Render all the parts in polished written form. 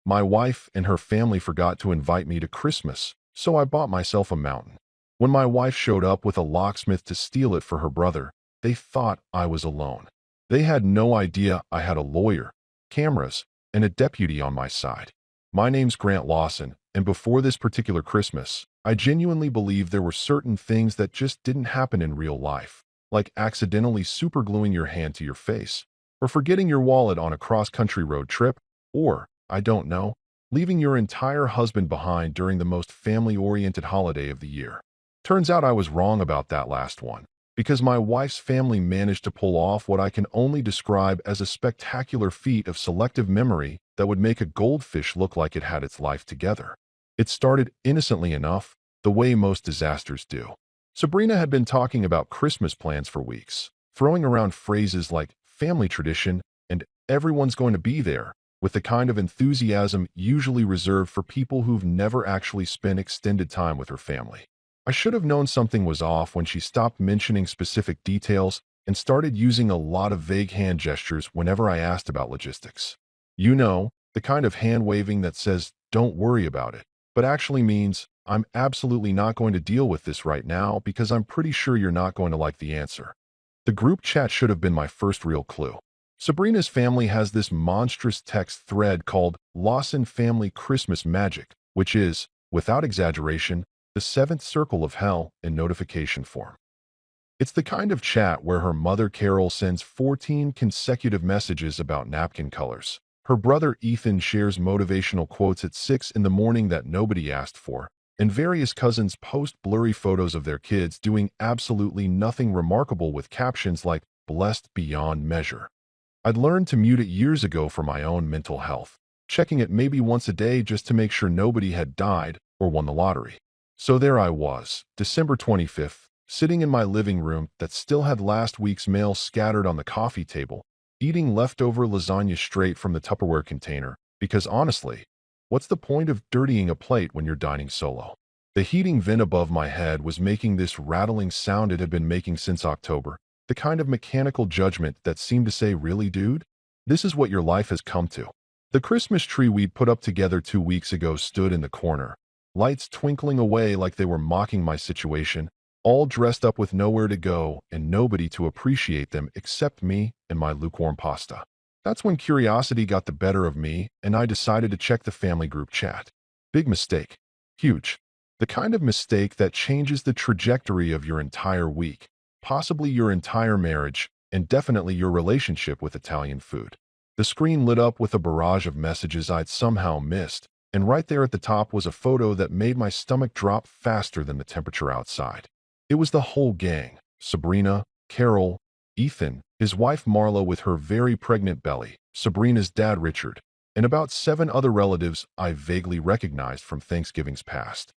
My wife and her family forgot to invite me to Christmas, so I bought myself a mountain. When my wife showed up with a locksmith to steal it for her brother, they thought I was alone. They had no idea I had a lawyer, cameras, and a deputy on my side. My name's Grant Lawson, and before this particular Christmas, I genuinely believed there were certain things that just didn't happen in real life, like accidentally supergluing your hand to your face, or forgetting your wallet on a cross-country road trip, or, I don't know, leaving your entire husband behind during the most family-oriented holiday of the year. Turns out I was wrong about that last one, because my wife's family managed to pull off what I can only describe as a spectacular feat of selective memory that would make a goldfish look like it had its life together. It started innocently enough, the way most disasters do. Sabrina had been talking about Christmas plans for weeks, throwing around phrases like family tradition and everyone's going to be there, with the kind of enthusiasm usually reserved for people who've never actually spent extended time with her family. I should have known something was off when she stopped mentioning specific details and started using a lot of vague hand gestures whenever I asked about logistics. You know, the kind of hand-waving that says, "Don't worry about it," but actually means, "I'm absolutely not going to deal with this right now because I'm pretty sure you're not going to like the answer." The group chat should have been my first real clue. Sabrina's family has this monstrous text thread called Lawson Family Christmas Magic, which is, without exaggeration, the seventh circle of hell in notification form. It's the kind of chat where her mother Carol sends 14 consecutive messages about napkin colors. Her brother Ethan shares motivational quotes at 6 in the morning that nobody asked for, and various cousins post blurry photos of their kids doing absolutely nothing remarkable with captions like "blessed beyond measure." I'd learned to mute it years ago for my own mental health, checking it maybe once a day just to make sure nobody had died or won the lottery. So there I was, December 25th, sitting in my living room that still had last week's mail scattered on the coffee table, eating leftover lasagna straight from the Tupperware container, because honestly, what's the point of dirtying a plate when you're dining solo? The heating vent above my head was making this rattling sound it had been making since October, the kind of mechanical judgment that seemed to say, "Really, dude? This is what your life has come to." The Christmas tree we'd put up together 2 weeks ago stood in the corner, lights twinkling away like they were mocking my situation, all dressed up with nowhere to go and nobody to appreciate them except me and my lukewarm pasta. That's when curiosity got the better of me and I decided to check the family group chat. Big mistake. Huge. The kind of mistake that changes the trajectory of your entire week, possibly your entire marriage, and definitely your relationship with Italian food. The screen lit up with a barrage of messages I'd somehow missed, and right there at the top was a photo that made my stomach drop faster than the temperature outside. It was the whole gang: Sabrina, Carol, Ethan, his wife Marla with her very pregnant belly, Sabrina's dad Richard, and about 7 other relatives I vaguely recognized from Thanksgiving's past.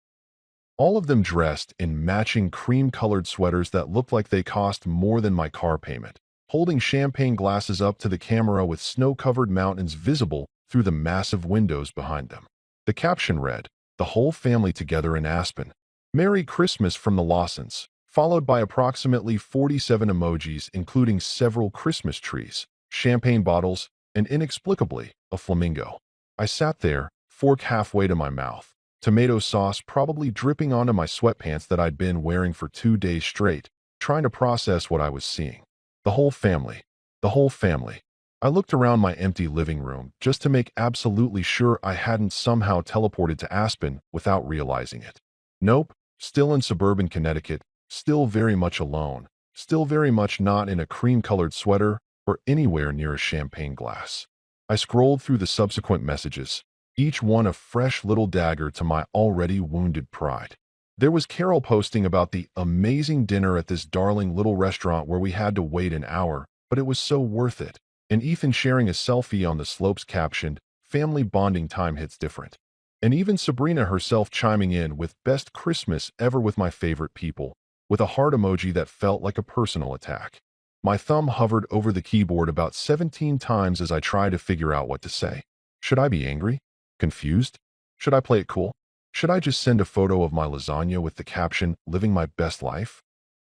All of them dressed in matching cream-colored sweaters that looked like they cost more than my car payment, holding champagne glasses up to the camera with snow-covered mountains visible through the massive windows behind them. The caption read, "The whole family together in Aspen. Merry Christmas from the Lawsons," followed by approximately 47 emojis including several Christmas trees, champagne bottles, and inexplicably, a flamingo. I sat there, fork halfway to my mouth, tomato sauce probably dripping onto my sweatpants that I'd been wearing for 2 days straight, trying to process what I was seeing. The whole family. The whole family. I looked around my empty living room just to make absolutely sure I hadn't somehow teleported to Aspen without realizing it. Nope, still in suburban Connecticut, still very much alone, still very much not in a cream-colored sweater or anywhere near a champagne glass. I scrolled through the subsequent messages, each one a fresh little dagger to my already wounded pride. There was Carol posting about the amazing dinner at this darling little restaurant where we had to wait an hour, but it was so worth it. And Ethan sharing a selfie on the slopes captioned, "Family bonding time hits different." And even Sabrina herself chiming in with "Best Christmas ever with my favorite people," with a heart emoji that felt like a personal attack. My thumb hovered over the keyboard about 17 times as I tried to figure out what to say. Should I be angry? Confused? Should I play it cool? Should I just send a photo of my lasagna with the caption, "Living my best life"?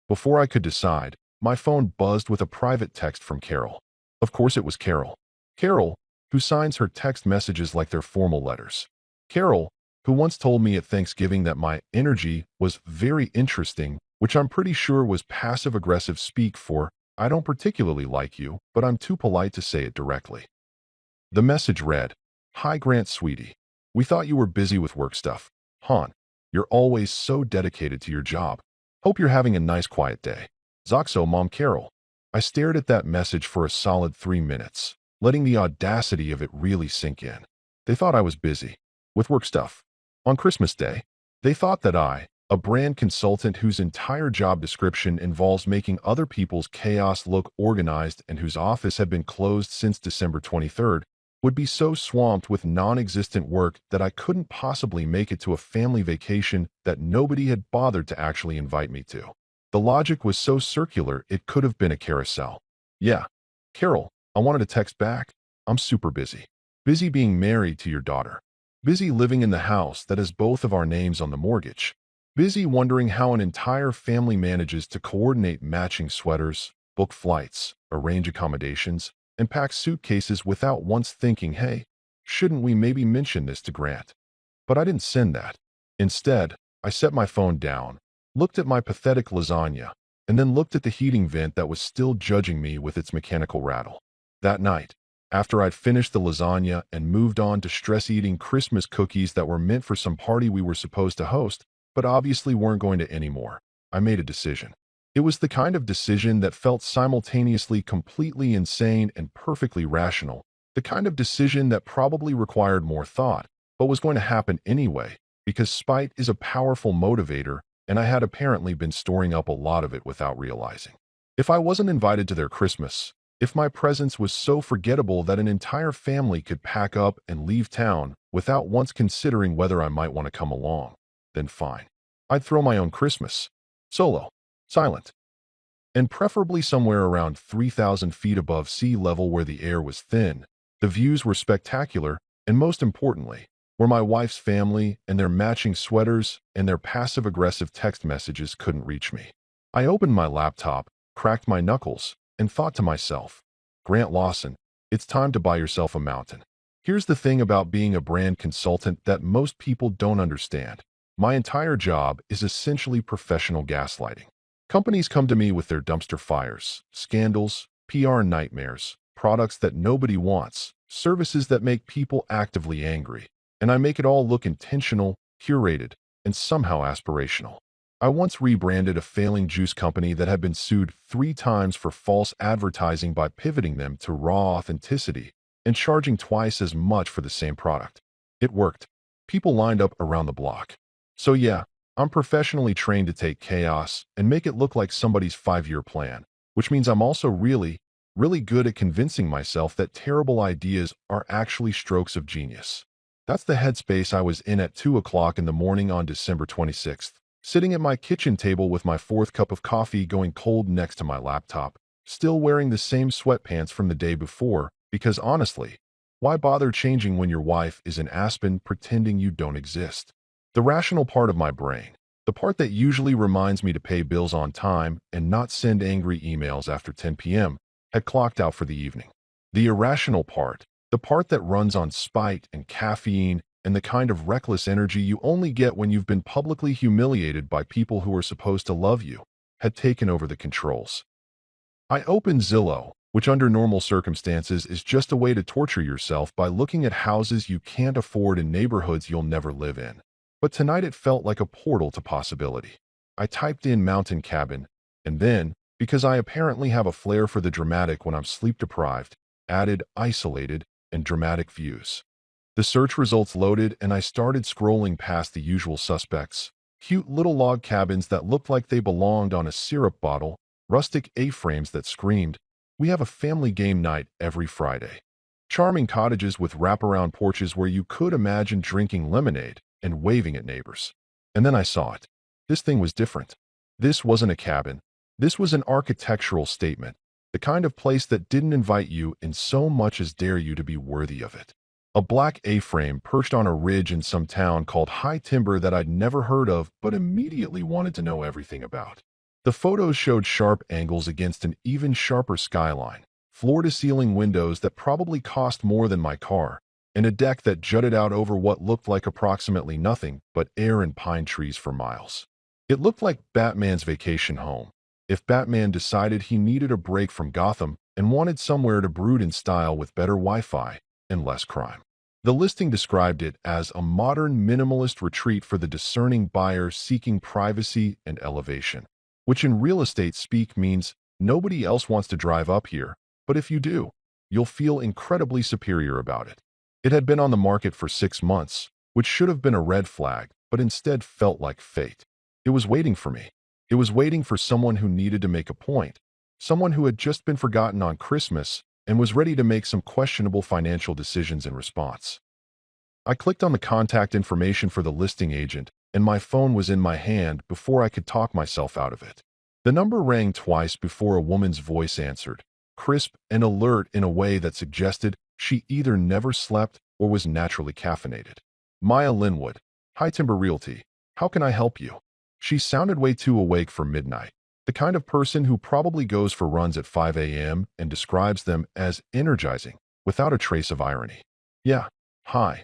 Before I could decide, my phone buzzed with a private text from Carol. Of course it was Carol. Carol, who signs her text messages like they're formal letters. Carol, who once told me at Thanksgiving that my energy was very interesting, which I'm pretty sure was passive-aggressive speak for, "I don't particularly like you, but I'm too polite to say it directly." The message read, "Hi Grant, sweetie. We thought you were busy with work stuff. Hon, you're always so dedicated to your job. Hope you're having a nice quiet day. Zoxo Mom Carol." I stared at that message for a solid 3 minutes, letting the audacity of it really sink in. They thought I was busy with work stuff. On Christmas Day, they thought that I, a brand consultant whose entire job description involves making other people's chaos look organized and whose office had been closed since December 23rd, would be so swamped with non-existent work that I couldn't possibly make it to a family vacation that nobody had bothered to actually invite me to. The logic was so circular it could have been a carousel. "Yeah, Carol," I wanted to text back. "I'm super busy. Busy being married to your daughter. Busy living in the house that has both of our names on the mortgage. Busy wondering how an entire family manages to coordinate matching sweaters, book flights, arrange accommodations, and pack suitcases without once thinking, hey, shouldn't we maybe mention this to Grant?" But I didn't send that. Instead, I set my phone down, looked at my pathetic lasagna, and then looked at the heating vent that was still judging me with its mechanical rattle. That night, after I'd finished the lasagna and moved on to stress-eating Christmas cookies that were meant for some party we were supposed to host, but obviously weren't going to anymore, I made a decision. It was the kind of decision that felt simultaneously completely insane and perfectly rational, the kind of decision that probably required more thought, but was going to happen anyway, because spite is a powerful motivator, and I had apparently been storing up a lot of it without realizing. If I wasn't invited to their Christmas, if my presence was so forgettable that an entire family could pack up and leave town without once considering whether I might want to come along, then fine. I'd throw my own Christmas. Solo. Silent. And preferably somewhere around 3,000 feet above sea level where the air was thin, the views were spectacular, and most importantly, where my wife's family and their matching sweaters and their passive-aggressive text messages couldn't reach me. I opened my laptop, cracked my knuckles, and thought to myself, Grant Lawson, it's time to buy yourself a mountain. Here's the thing about being a brand consultant that most people don't understand. My entire job is essentially professional gaslighting. Companies come to me with their dumpster fires, scandals, PR nightmares, products that nobody wants, services that make people actively angry, and I make it all look intentional, curated, and somehow aspirational. I once rebranded a failing juice company that had been sued 3 times for false advertising by pivoting them to raw authenticity and charging twice as much for the same product. It worked. People lined up around the block. So yeah, I'm professionally trained to take chaos and make it look like somebody's 5-year plan, which means I'm also really good at convincing myself that terrible ideas are actually strokes of genius. That's the headspace I was in at 2 o'clock in the morning on December 26th, sitting at my kitchen table with my 4th cup of coffee going cold next to my laptop, still wearing the same sweatpants from the day before, because honestly, why bother changing when your wife is in Aspen pretending you don't exist? The rational part of my brain, the part that usually reminds me to pay bills on time and not send angry emails after 10 p.m., had clocked out for the evening. The irrational part, the part that runs on spite and caffeine and the kind of reckless energy you only get when you've been publicly humiliated by people who are supposed to love you, had taken over the controls. I opened Zillow, which under normal circumstances is just a way to torture yourself by looking at houses you can't afford in neighborhoods you'll never live in. But tonight it felt like a portal to possibility. I typed in mountain cabin, and then, because I apparently have a flair for the dramatic when I'm sleep-deprived, added isolated and dramatic views. The search results loaded and I started scrolling past the usual suspects. Cute little log cabins that looked like they belonged on a syrup bottle, rustic A-frames that screamed, "We have a family game night every Friday." Charming cottages with wraparound porches where you could imagine drinking lemonade and waving at neighbors. And then I saw it. This thing was different. This wasn't a cabin. This was an architectural statement, the kind of place that didn't invite you in so much as dare you to be worthy of it. A black A-frame perched on a ridge in some town called High Timber that I'd never heard of but immediately wanted to know everything about. The photos showed sharp angles against an even sharper skyline, floor-to-ceiling windows that probably cost more than my car, and a deck that jutted out over what looked like approximately nothing but air and pine trees for miles. It looked like Batman's vacation home. If Batman decided he needed a break from Gotham and wanted somewhere to brood in style with better Wi-Fi and less crime. The listing described it as a modern minimalist retreat for the discerning buyer seeking privacy and elevation, which in real estate speak means nobody else wants to drive up here, but if you do, you'll feel incredibly superior about it. It had been on the market for 6 months, which should have been a red flag, but instead felt like fate. It was waiting for me. It was waiting for someone who needed to make a point, someone who had just been forgotten on Christmas and was ready to make some questionable financial decisions in response. I clicked on the contact information for the listing agent, and my phone was in my hand before I could talk myself out of it. The number rang twice before a woman's voice answered, crisp and alert in a way that suggested she either never slept or was naturally caffeinated. Maya Linwood, High Timber Realty. How can I help you? She sounded way too awake for midnight, the kind of person who probably goes for runs at 5 a.m. and describes them as energizing, without a trace of irony. Yeah, hi,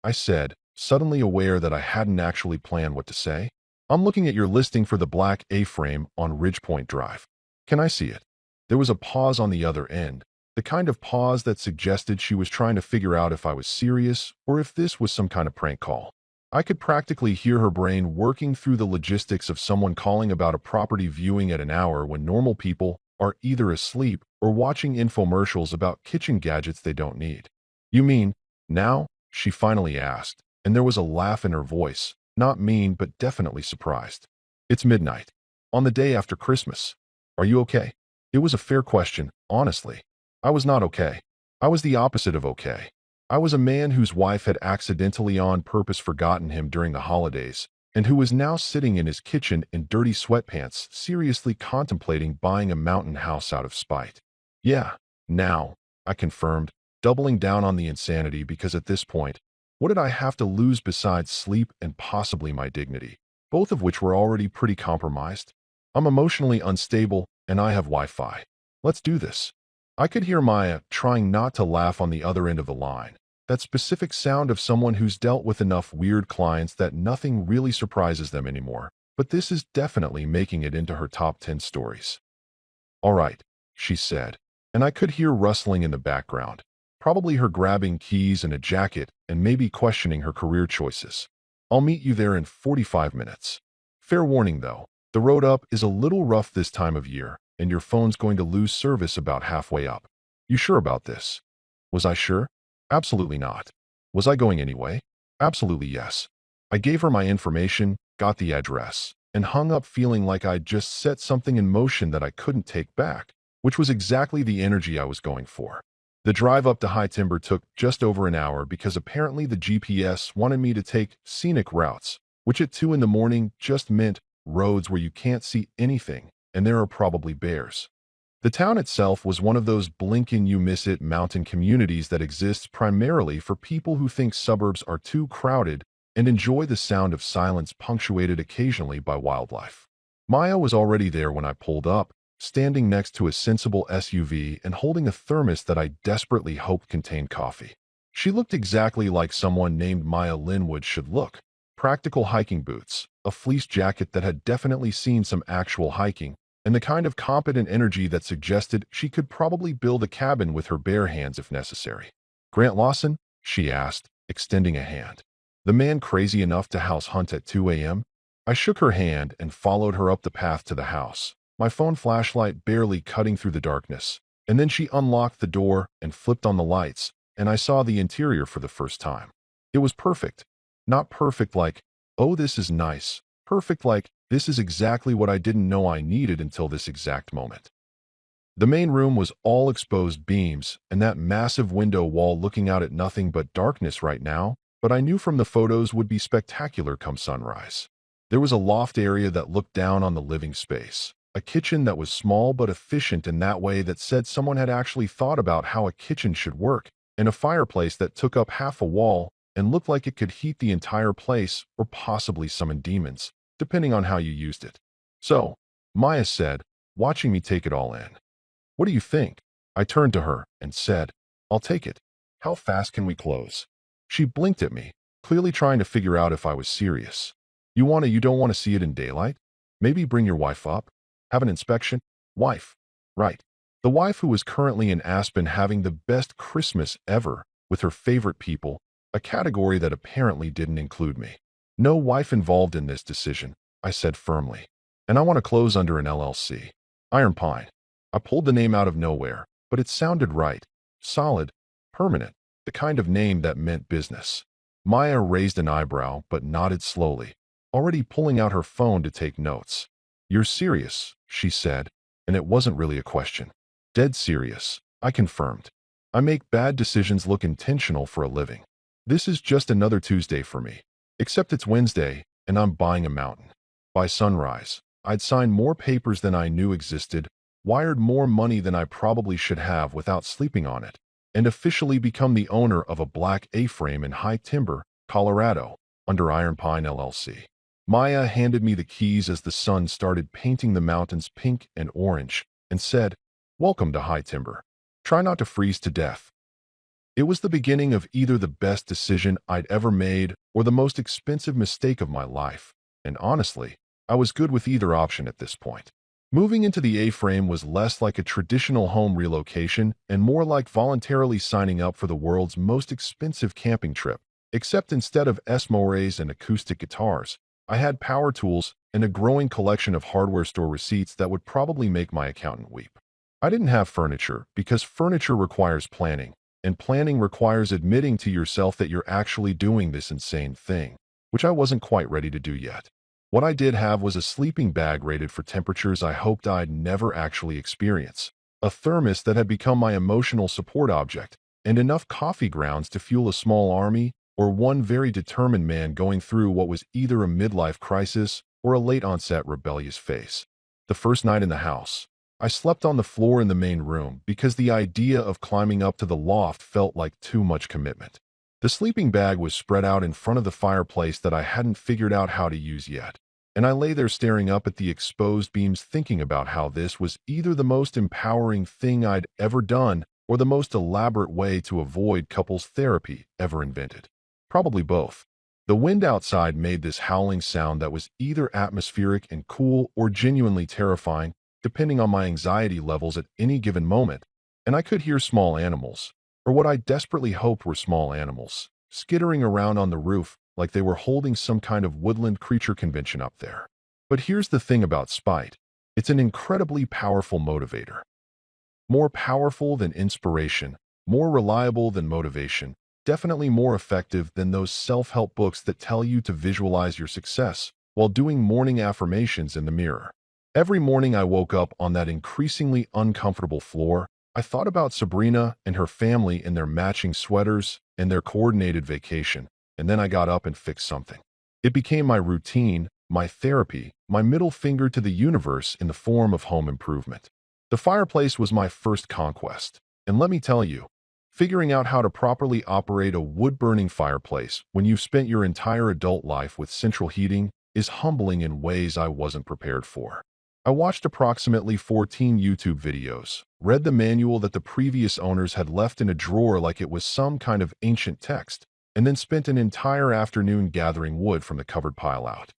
I said, suddenly aware that I hadn't actually planned what to say. I'm looking at your listing for the black A-frame on Ridgepoint Drive. Can I see it? There was a pause on the other end, the kind of pause that suggested she was trying to figure out if I was serious or if this was some kind of prank call. I could practically hear her brain working through the logistics of someone calling about a property viewing at an hour when normal people are either asleep or watching infomercials about kitchen gadgets they don't need. You mean, now? She finally asked, and there was a laugh in her voice, not mean but definitely surprised. It's midnight, on the day after Christmas. Are you okay? It was a fair question, honestly. I was not okay. I was the opposite of okay. I was a man whose wife had accidentally on purpose forgotten him during the holidays, and who was now sitting in his kitchen in dirty sweatpants, seriously contemplating buying a mountain house out of spite. Yeah, now, I confirmed, doubling down on the insanity because at this point, what did I have to lose besides sleep and possibly my dignity, both of which were already pretty compromised? I'm emotionally unstable, and I have Wi-Fi. Let's do this. I could hear Maya trying not to laugh on the other end of the line, that specific sound of someone who's dealt with enough weird clients that nothing really surprises them anymore, but this is definitely making it into her top 10 stories. All right, she said, and I could hear rustling in the background, probably her grabbing keys and a jacket and maybe questioning her career choices. I'll meet you there in 45 minutes. Fair warning though, the road up is a little rough this time of year, and your phone's going to lose service about halfway up. You sure about this? Was I sure? Absolutely not. Was I going anyway? Absolutely yes. I gave her my information, got the address, and hung up feeling like I'd just set something in motion that I couldn't take back, which was exactly the energy I was going for. The drive up to High Timber took just over an hour because apparently the GPS wanted me to take scenic routes, which at 2 in the morning just meant roads where you can't see anything, and there are probably bears. The town itself was one of those blink-and-you-miss-it mountain communities that exists primarily for people who think suburbs are too crowded and enjoy the sound of silence punctuated occasionally by wildlife. Maya was already there when I pulled up, standing next to a sensible SUV and holding a thermos that I desperately hoped contained coffee. She looked exactly like someone named Maya Linwood should look. Practical hiking boots, a fleece jacket that had definitely seen some actual hiking, and the kind of competent energy that suggested she could probably build a cabin with her bare hands if necessary. Grant Lawson? She asked, extending a hand. The man crazy enough to house hunt at 2 a.m.? I shook her hand and followed her up the path to the house, my phone flashlight barely cutting through the darkness. And then she unlocked the door and flipped on the lights, and I saw the interior for the first time. It was perfect. Not perfect like, oh, this is nice. Perfect like, this is exactly what I didn't know I needed until this exact moment. The main room was all exposed beams and that massive window wall looking out at nothing but darkness right now, but I knew from the photos would be spectacular come sunrise. There was a loft area that looked down on the living space, a kitchen that was small but efficient in that way that said someone had actually thought about how a kitchen should work, and a fireplace that took up half a wall and looked like it could heat the entire place or possibly summon demons, depending on how you used it. So, Maya said, watching me take it all in. What do you think? I turned to her and said, "I'll take it. How fast can we close?" She blinked at me, clearly trying to figure out if I was serious. You don't want to see it in daylight? Maybe bring your wife up? Have an inspection? Wife. Right. The wife who was currently in Aspen having the best Christmas ever with her favorite people, a category that apparently didn't include me. No wife involved in this decision, I said firmly. And I want to close under an LLC. Iron Pine. I pulled the name out of nowhere, but it sounded right. Solid, permanent, the kind of name that meant business. Maya raised an eyebrow but nodded slowly, already pulling out her phone to take notes. "You're serious," she said, and it wasn't really a question. "Dead serious," I confirmed. "I make bad decisions look intentional for a living. This is just another Tuesday for me. Except it's Wednesday, and I'm buying a mountain. By sunrise, I'd signed more papers than I knew existed, wired more money than I probably should have without sleeping on it, and officially become the owner of a black A-frame in High Timber, Colorado, under Iron Pine LLC. Maya handed me the keys as the sun started painting the mountains pink and orange, and said, "Welcome to High Timber. Try not to freeze to death." It was the beginning of either the best decision I'd ever made or the most expensive mistake of my life, and honestly, I was good with either option at this point. Moving into the A-frame was less like a traditional home relocation and more like voluntarily signing up for the world's most expensive camping trip, except instead of Esmores and acoustic guitars, I had power tools and a growing collection of hardware store receipts that would probably make my accountant weep. I didn't have furniture because furniture requires planning, and planning requires admitting to yourself that you're actually doing this insane thing, which I wasn't quite ready to do yet. What I did have was a sleeping bag rated for temperatures I hoped I'd never actually experience, a thermos that had become my emotional support object, and enough coffee grounds to fuel a small army or one very determined man going through what was either a midlife crisis or a late-onset rebellious phase. The first night in the house, I slept on the floor in the main room because the idea of climbing up to the loft felt like too much commitment. The sleeping bag was spread out in front of the fireplace that I hadn't figured out how to use yet, and I lay there staring up at the exposed beams thinking about how this was either the most empowering thing I'd ever done or the most elaborate way to avoid couples therapy ever invented. Probably both. The wind outside made this howling sound that was either atmospheric and cool or genuinely terrifying, depending on my anxiety levels at any given moment, and I could hear small animals, or what I desperately hoped were small animals, skittering around on the roof like they were holding some kind of woodland creature convention up there. But here's the thing about spite. It's an incredibly powerful motivator. More powerful than inspiration, more reliable than motivation, definitely more effective than those self-help books that tell you to visualize your success while doing morning affirmations in the mirror. Every morning I woke up on that increasingly uncomfortable floor, I thought about Sabrina and her family in their matching sweaters and their coordinated vacation, and then I got up and fixed something. It became my routine, my therapy, my middle finger to the universe in the form of home improvement. The fireplace was my first conquest, and let me tell you, figuring out how to properly operate a wood-burning fireplace when you've spent your entire adult life with central heating is humbling in ways I wasn't prepared for. I watched approximately 14 YouTube videos, read the manual that the previous owners had left in a drawer like it was some kind of ancient text, and then spent an entire afternoon gathering wood from the covered pile out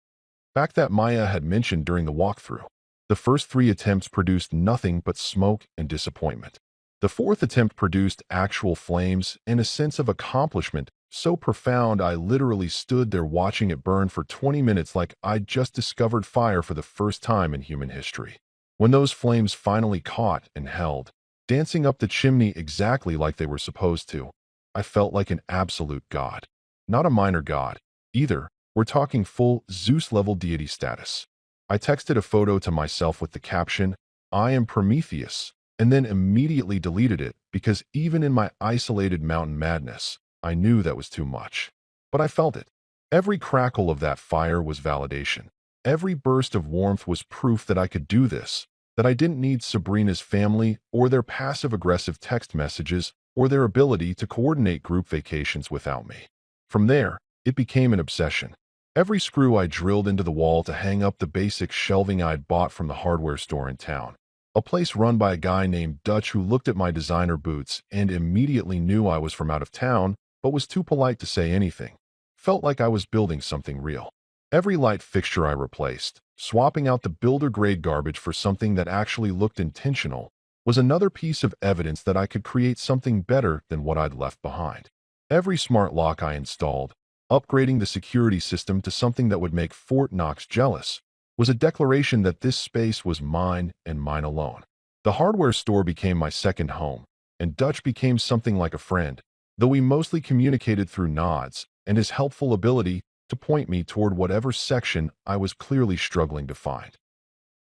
back that Maya had mentioned during the walkthrough. The first 3 attempts produced nothing but smoke and disappointment. The 4th attempt produced actual flames and a sense of accomplishment so profound I literally stood there watching it burn for 20 minutes like I'd just discovered fire for the first time in human history. When those flames finally caught and held, dancing up the chimney exactly like they were supposed to, I felt like an absolute god. Not a minor god, either. We're talking full Zeus-level deity status. I texted a photo to myself with the caption, "I am Prometheus," and then immediately deleted it because even in my isolated mountain madness, I knew that was too much. But I felt it. Every crackle of that fire was validation. Every burst of warmth was proof that I could do this, that I didn't need Sabrina's family or their passive-aggressive text messages or their ability to coordinate group vacations without me. From there, it became an obsession. Every screw I drilled into the wall to hang up the basic shelving I'd bought from the hardware store in town. a place run by a guy named Dutch who looked at my designer boots and immediately knew I was from out of town, but was too polite to say anything. Felt like I was building something real. Every light fixture I replaced, swapping out the builder-grade garbage for something that actually looked intentional, was another piece of evidence that I could create something better than what I'd left behind. Every smart lock I installed, upgrading the security system to something that would make Fort Knox jealous, was a declaration that this space was mine and mine alone. The hardware store became my second home, and Dutch became something like a friend, though we mostly communicated through nods and his helpful ability to point me toward whatever section I was clearly struggling to find.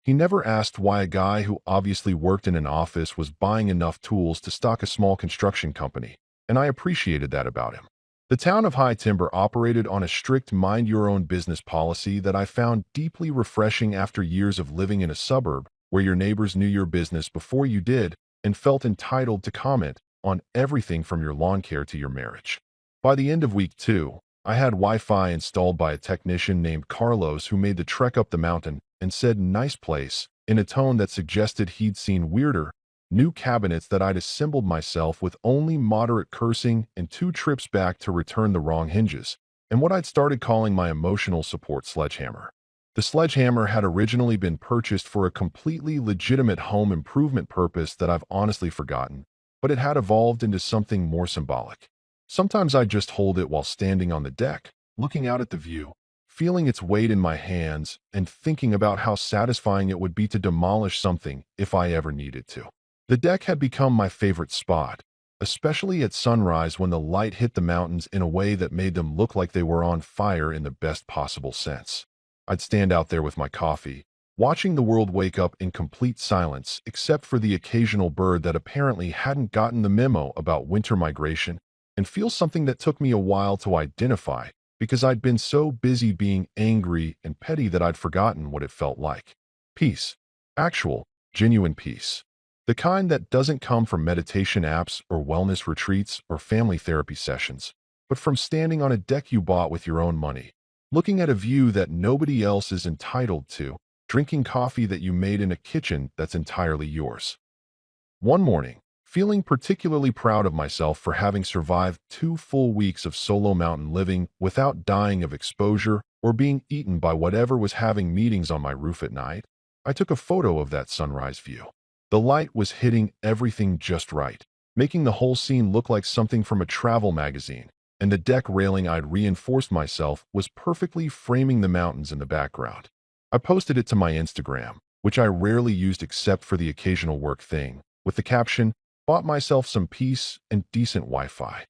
He never asked why a guy who obviously worked in an office was buying enough tools to stock a small construction company, and I appreciated that about him. The town of High Timber operated on a strict mind-your-own-business policy that I found deeply refreshing after years of living in a suburb where your neighbors knew your business before you did and felt entitled to comment on everything from your lawn care to your marriage. By the end of week 2, I had Wi-Fi installed by a technician named Carlos who made the trek up the mountain and said "nice place" in a tone that suggested he'd seen weirder, new cabinets that I'd assembled myself with only moderate cursing and 2 trips back to return the wrong hinges, and what I'd started calling my emotional support sledgehammer. The sledgehammer had originally been purchased for a completely legitimate home improvement purpose that I've honestly forgotten, but it had evolved into something more symbolic. Sometimes I'd just hold it while standing on the deck, looking out at the view, feeling its weight in my hands and thinking about how satisfying it would be to demolish something if I ever needed to. The deck had become my favorite spot, especially at sunrise when the light hit the mountains in a way that made them look like they were on fire in the best possible sense. I'd stand out there with my coffee, watching the world wake up in complete silence except for the occasional bird that apparently hadn't gotten the memo about winter migration, and feel something that took me a while to identify because I'd been so busy being angry and petty that I'd forgotten what it felt like. Peace. Actual, genuine peace. The kind that doesn't come from meditation apps or wellness retreats or family therapy sessions, but from standing on a deck you bought with your own money, looking at a view that nobody else is entitled to, drinking coffee that you made in a kitchen that's entirely yours. One morning, feeling particularly proud of myself for having survived 2 full weeks of solo mountain living without dying of exposure or being eaten by whatever was having meetings on my roof at night, I took a photo of that sunrise view. The light was hitting everything just right, making the whole scene look like something from a travel magazine, and the deck railing I'd reinforced myself was perfectly framing the mountains in the background. I posted it to my Instagram, which I rarely used except for the occasional work thing, with the caption, "Bought myself some peace and decent Wi-Fi."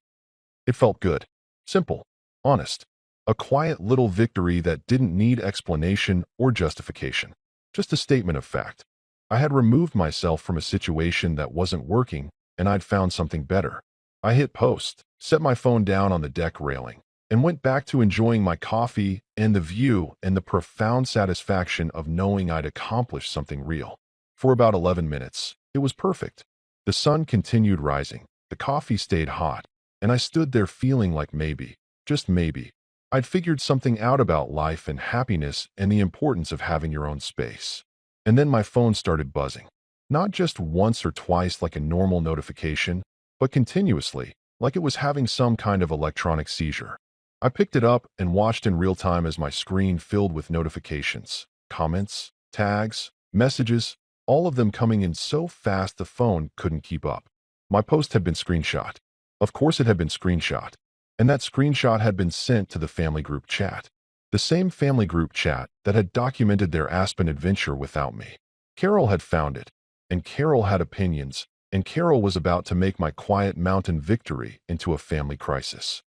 It felt good, simple, honest, a quiet little victory that didn't need explanation or justification, just a statement of fact. I had removed myself from a situation that wasn't working, and I'd found something better. I hit post, set my phone down on the deck railing, and went back to enjoying my coffee and the view and the profound satisfaction of knowing I'd accomplished something real. For about 11 minutes, it was perfect. The sun continued rising, the coffee stayed hot, and I stood there feeling like maybe, just maybe, I'd figured something out about life and happiness and the importance of having your own space. And then my phone started buzzing. Not just once or twice like a normal notification, but continuously, like it was having some kind of electronic seizure. I picked it up and watched in real time as my screen filled with notifications, comments, tags, messages, all of them coming in so fast the phone couldn't keep up. My post had been screenshot. Of course it had been screenshot. And that screenshot had been sent to the family group chat. The same family group chat that had documented their Aspen adventure without me. Carol had found it, and Carol had opinions, and Carol was about to make my quiet mountain victory into a family crisis.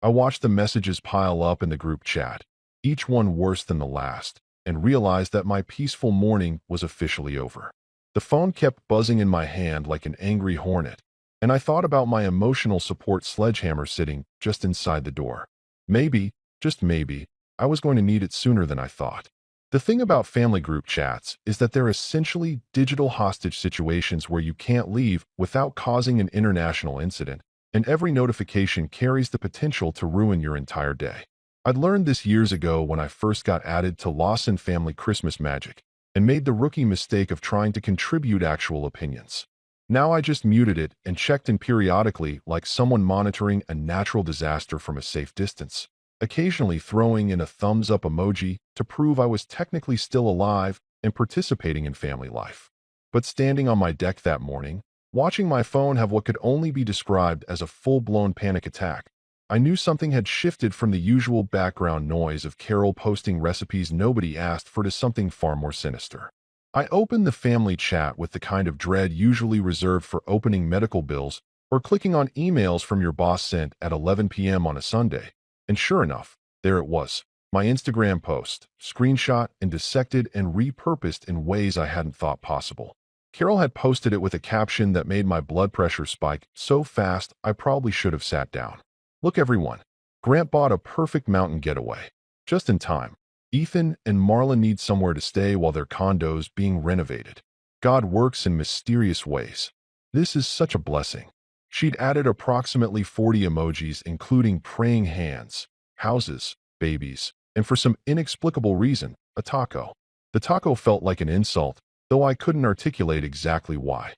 I watched the messages pile up in the group chat, each one worse than the last, and realized that my peaceful morning was officially over. The phone kept buzzing in my hand like an angry hornet, and I thought about my emotional support sledgehammer sitting just inside the door. Maybe, just maybe, I was going to need it sooner than I thought. The thing about family group chats is that they're essentially digital hostage situations where you can't leave without causing an international incident, and every notification carries the potential to ruin your entire day. I'd learned this years ago when I first got added to Lawson Family Christmas Magic, and made the rookie mistake of trying to contribute actual opinions. Now I just muted it and checked in periodically like someone monitoring a natural disaster from a safe distance, occasionally throwing in a thumbs-up emoji to prove I was technically still alive and participating in family life. But standing on my deck that morning, watching my phone have what could only be described as a full-blown panic attack, I knew something had shifted from the usual background noise of Carol posting recipes nobody asked for to something far more sinister. I opened the family chat with the kind of dread usually reserved for opening medical bills or clicking on emails from your boss sent at 11 p.m. on a Sunday. And sure enough, there it was. My Instagram post, screenshot and dissected and repurposed in ways I hadn't thought possible. Carol had posted it with a caption that made my blood pressure spike so fast I probably should have sat down. Look everyone, Grant bought a perfect mountain getaway. Just in time. Ethan and Marla need somewhere to stay while their condo's being renovated. God works in mysterious ways. This is such a blessing. She'd added approximately 40 emojis including praying hands, houses, babies, and for some inexplicable reason, a taco. The taco felt like an insult, though I couldn't articulate exactly why.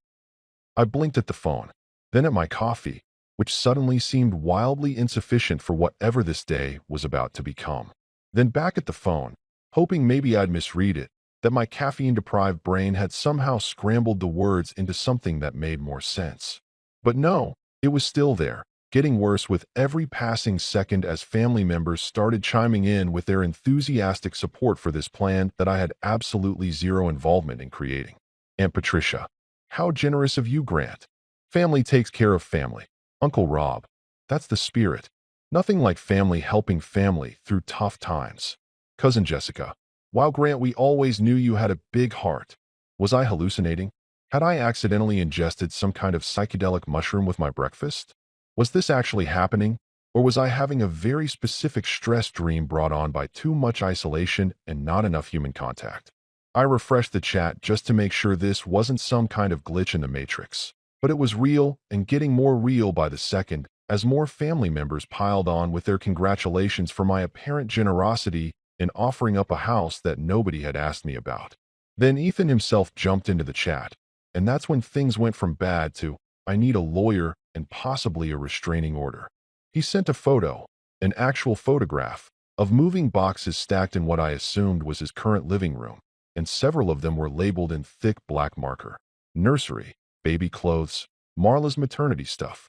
I blinked at the phone, then at my coffee, which suddenly seemed wildly insufficient for whatever this day was about to become. Then back at the phone, hoping maybe I'd misread it, that my caffeine-deprived brain had somehow scrambled the words into something that made more sense. But no, it was still there, getting worse with every passing second as family members started chiming in with their enthusiastic support for this plan that I had absolutely zero involvement in creating. Aunt Patricia, how generous of you, Grant. Family takes care of family. Uncle Rob, that's the spirit. Nothing like family helping family through tough times. Cousin Jessica, wow Grant, we always knew you had a big heart. Was I hallucinating? Had I accidentally ingested some kind of psychedelic mushroom with my breakfast? Was this actually happening? Or was I having a very specific stress dream brought on by too much isolation and not enough human contact? I refreshed the chat just to make sure this wasn't some kind of glitch in the matrix. But it was real and getting more real by the second as more family members piled on with their congratulations for my apparent generosity in offering up a house that nobody had asked me about. Then Ethan himself jumped into the chat, and that's when things went from bad to, I need a lawyer and possibly a restraining order. He sent a photo, an actual photograph, of moving boxes stacked in what I assumed was his current living room, and several of them were labeled in thick black marker. Nursery, baby clothes, Marla's maternity stuff.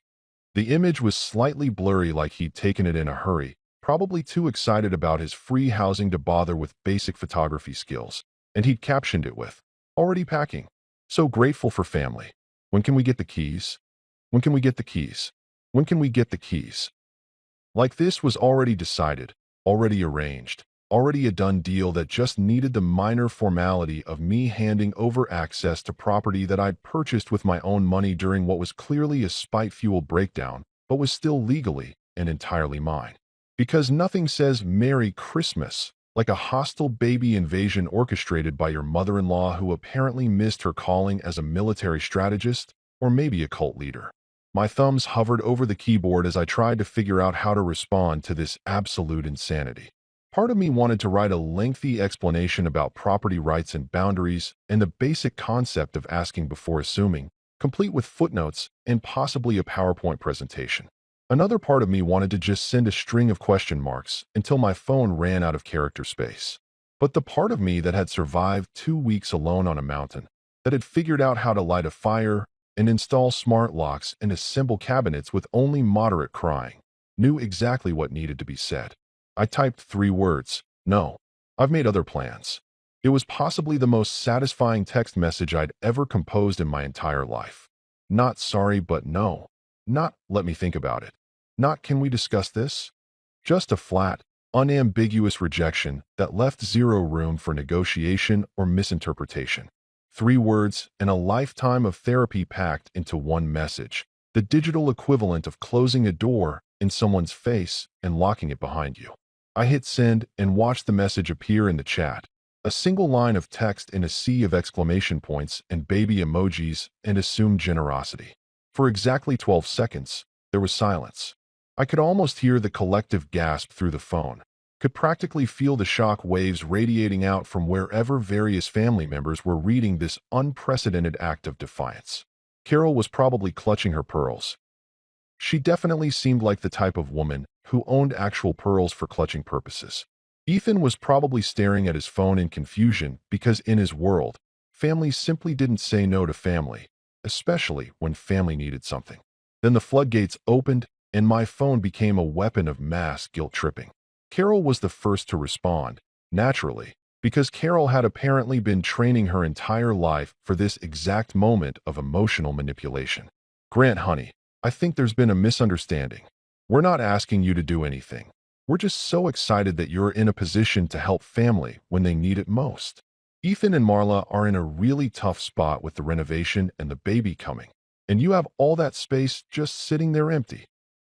The image was slightly blurry like he'd taken it in a hurry, probably too excited about his free housing to bother with basic photography skills, and he'd captioned it with, already packing. So grateful for family. When can we get the keys? When can we get the keys? When can we get the keys? Like this was already decided, already arranged, already a done deal that just needed the minor formality of me handing over access to property that I'd purchased with my own money during what was clearly a spite-fueled breakdown, but was still legally and entirely mine. Because nothing says Merry Christmas like a hostile baby invasion orchestrated by your mother-in-law who apparently missed her calling as a military strategist or maybe a cult leader. My thumbs hovered over the keyboard as I tried to figure out how to respond to this absolute insanity. Part of me wanted to write a lengthy explanation about property rights and boundaries and the basic concept of asking before assuming, complete with footnotes and possibly a PowerPoint presentation. Another part of me wanted to just send a string of question marks until my phone ran out of character space. But the part of me that had survived 2 weeks alone on a mountain, that had figured out how to light a fire and install smart locks and assemble cabinets with only moderate crying, knew exactly what needed to be said. I typed 3 words, no, I've made other plans. It was possibly the most satisfying text message I'd ever composed in my entire life. Not sorry, but no. Not let me think about it. Not can we discuss this? Just a flat, unambiguous rejection that left zero room for negotiation or misinterpretation. 3 words and a lifetime of therapy packed into one message, the digital equivalent of closing a door in someone's face and locking it behind you. I hit send and watched the message appear in the chat, a single line of text in a sea of exclamation points and baby emojis and assumed generosity. For exactly 12 seconds, there was silence. I could almost hear the collective gasp through the phone, could practically feel the shock waves radiating out from wherever various family members were reading this unprecedented act of defiance. Carol was probably clutching her pearls. She definitely seemed like the type of woman who owned actual pearls for clutching purposes. Ethan was probably staring at his phone in confusion because in his world, families simply didn't say no to family, especially when family needed something. Then the floodgates opened and my phone became a weapon of mass guilt tripping. Carol was the first to respond, naturally, because Carol had apparently been training her entire life for this exact moment of emotional manipulation. Grant, honey, I think there's been a misunderstanding. We're not asking you to do anything. We're just so excited that you're in a position to help family when they need it most. Ethan and Marla are in a really tough spot with the renovation and the baby coming, and you have all that space just sitting there empty.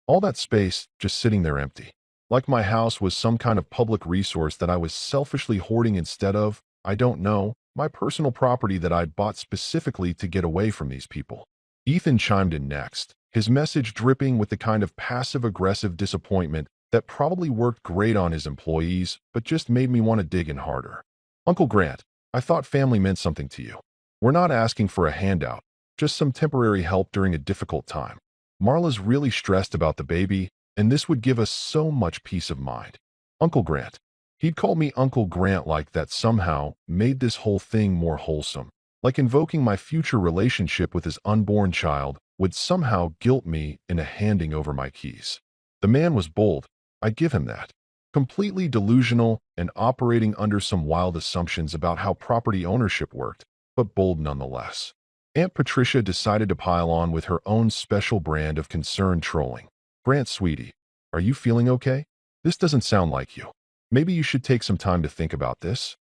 All that space just sitting there empty. Like my house was some kind of public resource that I was selfishly hoarding instead of, I don't know, my personal property that I'd bought specifically to get away from these people. Ethan chimed in next, his message dripping with the kind of passive-aggressive disappointment that probably worked great on his employees, but just made me want to dig in harder. Uncle Grant, I thought family meant something to you. We're not asking for a handout, just some temporary help during a difficult time. Marla's really stressed about the baby, and this would give us so much peace of mind. Uncle Grant. He'd call me Uncle Grant like that somehow made this whole thing more wholesome. Like invoking my future relationship with his unborn child would somehow guilt me into handing over my keys. The man was bold, I give him that. Completely delusional and operating under some wild assumptions about how property ownership worked, but bold nonetheless. Aunt Patricia decided to pile on with her own special brand of concerned trolling. Grant, sweetie, are you feeling okay? This doesn't sound like you. Maybe you should take some time to think about this.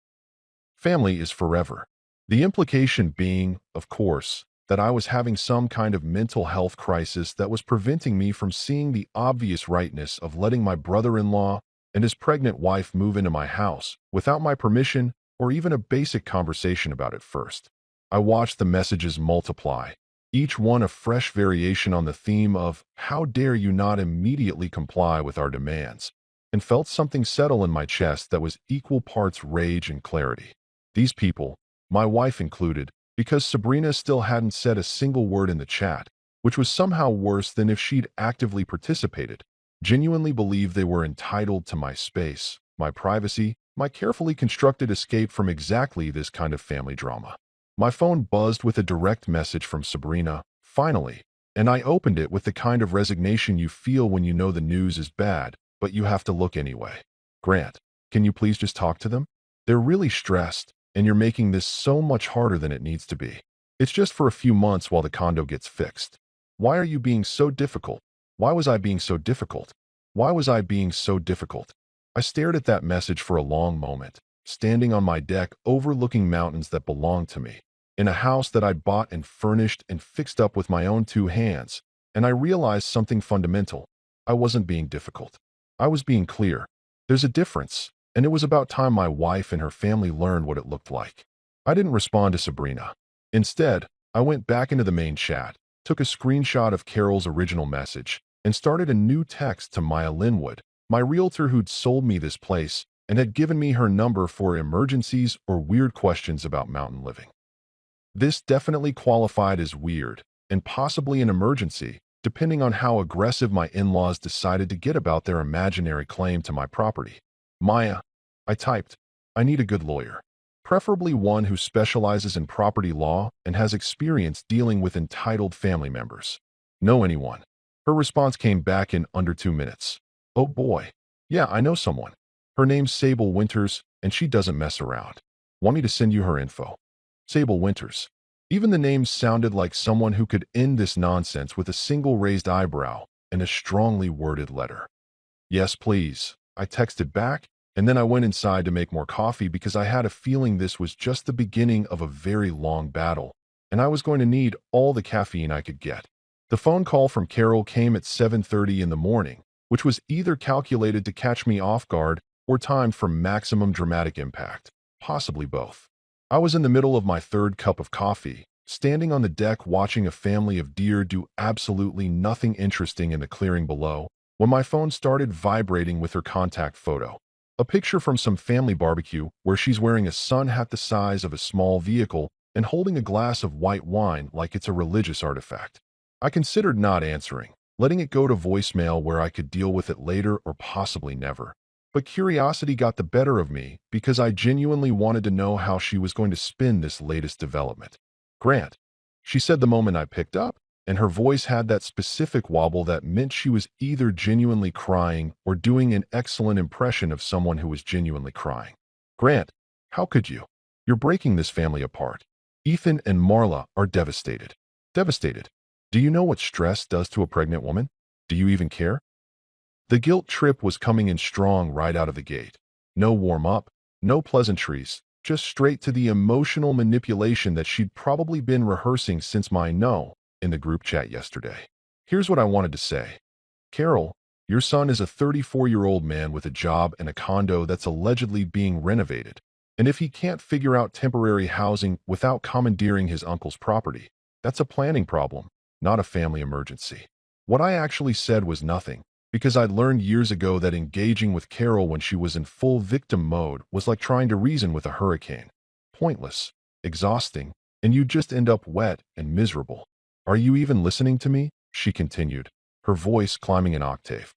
Family is forever. The implication being, of course, that I was having some kind of mental health crisis that was preventing me from seeing the obvious rightness of letting my brother-in-law and his pregnant wife move into my house without my permission or even a basic conversation about it first. I watched the messages multiply, each one a fresh variation on the theme of, how dare you not immediately comply with our demands, and felt something settle in my chest that was equal parts rage and clarity. These people, my wife included, because Sabrina still hadn't said a single word in the chat, which was somehow worse than if she'd actively participated, genuinely believed they were entitled to my space, my privacy, my carefully constructed escape from exactly this kind of family drama. My phone buzzed with a direct message from Sabrina, finally, and I opened it with the kind of resignation you feel when you know the news is bad, but you have to look anyway. Grant, can you please just talk to them? They're really stressed, and you're making this so much harder than it needs to be. It's just for a few months while the condo gets fixed. Why are you being so difficult? Why was I being so difficult? Why was I being so difficult? I stared at that message for a long moment, standing on my deck overlooking mountains that belonged to me, in a house that I'd bought and furnished and fixed up with my own two hands, and I realized something fundamental. I wasn't being difficult. I was being clear. There's a difference, and it was about time my wife and her family learned what it looked like. I didn't respond to Sabrina. Instead, I went back into the main chat, took a screenshot of Carol's original message, and started a new text to Maya Linwood, my realtor who'd sold me this place and had given me her number for emergencies or weird questions about mountain living. This definitely qualified as weird, and possibly an emergency, depending on how aggressive my in-laws decided to get about their imaginary claim to my property. Maya, I typed, I need a good lawyer. Preferably one who specializes in property law and has experience dealing with entitled family members. Know anyone? Her response came back in under 2 minutes. Oh boy. Yeah, I know someone. Her name's Sable Winters, and she doesn't mess around. Want me to send you her info? Sable Winters. Even the name sounded like someone who could end this nonsense with a single raised eyebrow and a strongly worded letter. Yes, please. I texted back, and then I went inside to make more coffee because I had a feeling this was just the beginning of a very long battle, and I was going to need all the caffeine I could get. The phone call from Carol came at 7:30 in the morning, which was either calculated to catch me off guard or timed for maximum dramatic impact, possibly both. I was in the middle of my third cup of coffee, standing on the deck watching a family of deer do absolutely nothing interesting in the clearing below, when my phone started vibrating with her contact photo. A picture from some family barbecue where she's wearing a sun hat the size of a small vehicle and holding a glass of white wine like it's a religious artifact. I considered not answering, letting it go to voicemail where I could deal with it later or possibly never. But curiosity got the better of me because I genuinely wanted to know how she was going to spin this latest development. Grant, she said the moment I picked up, and her voice had that specific wobble that meant she was either genuinely crying or doing an excellent impression of someone who was genuinely crying. Grant, how could you? You're breaking this family apart. Ethan and Marla are devastated. Devastated. Do you know what stress does to a pregnant woman? Do you even care? The guilt trip was coming in strong right out of the gate. No warm-up, no pleasantries, just straight to the emotional manipulation that she'd probably been rehearsing since my no in the group chat yesterday. Here's what I wanted to say. Carol, your son is a 34-year-old man with a job and a condo that's allegedly being renovated. And if he can't figure out temporary housing without commandeering his uncle's property, that's a planning problem, not a family emergency. What I actually said was nothing, because I'd learned years ago that engaging with Carol when she was in full victim mode was like trying to reason with a hurricane. Pointless, exhausting, and you just end up wet and miserable. Are you even listening to me? She continued, her voice climbing an octave.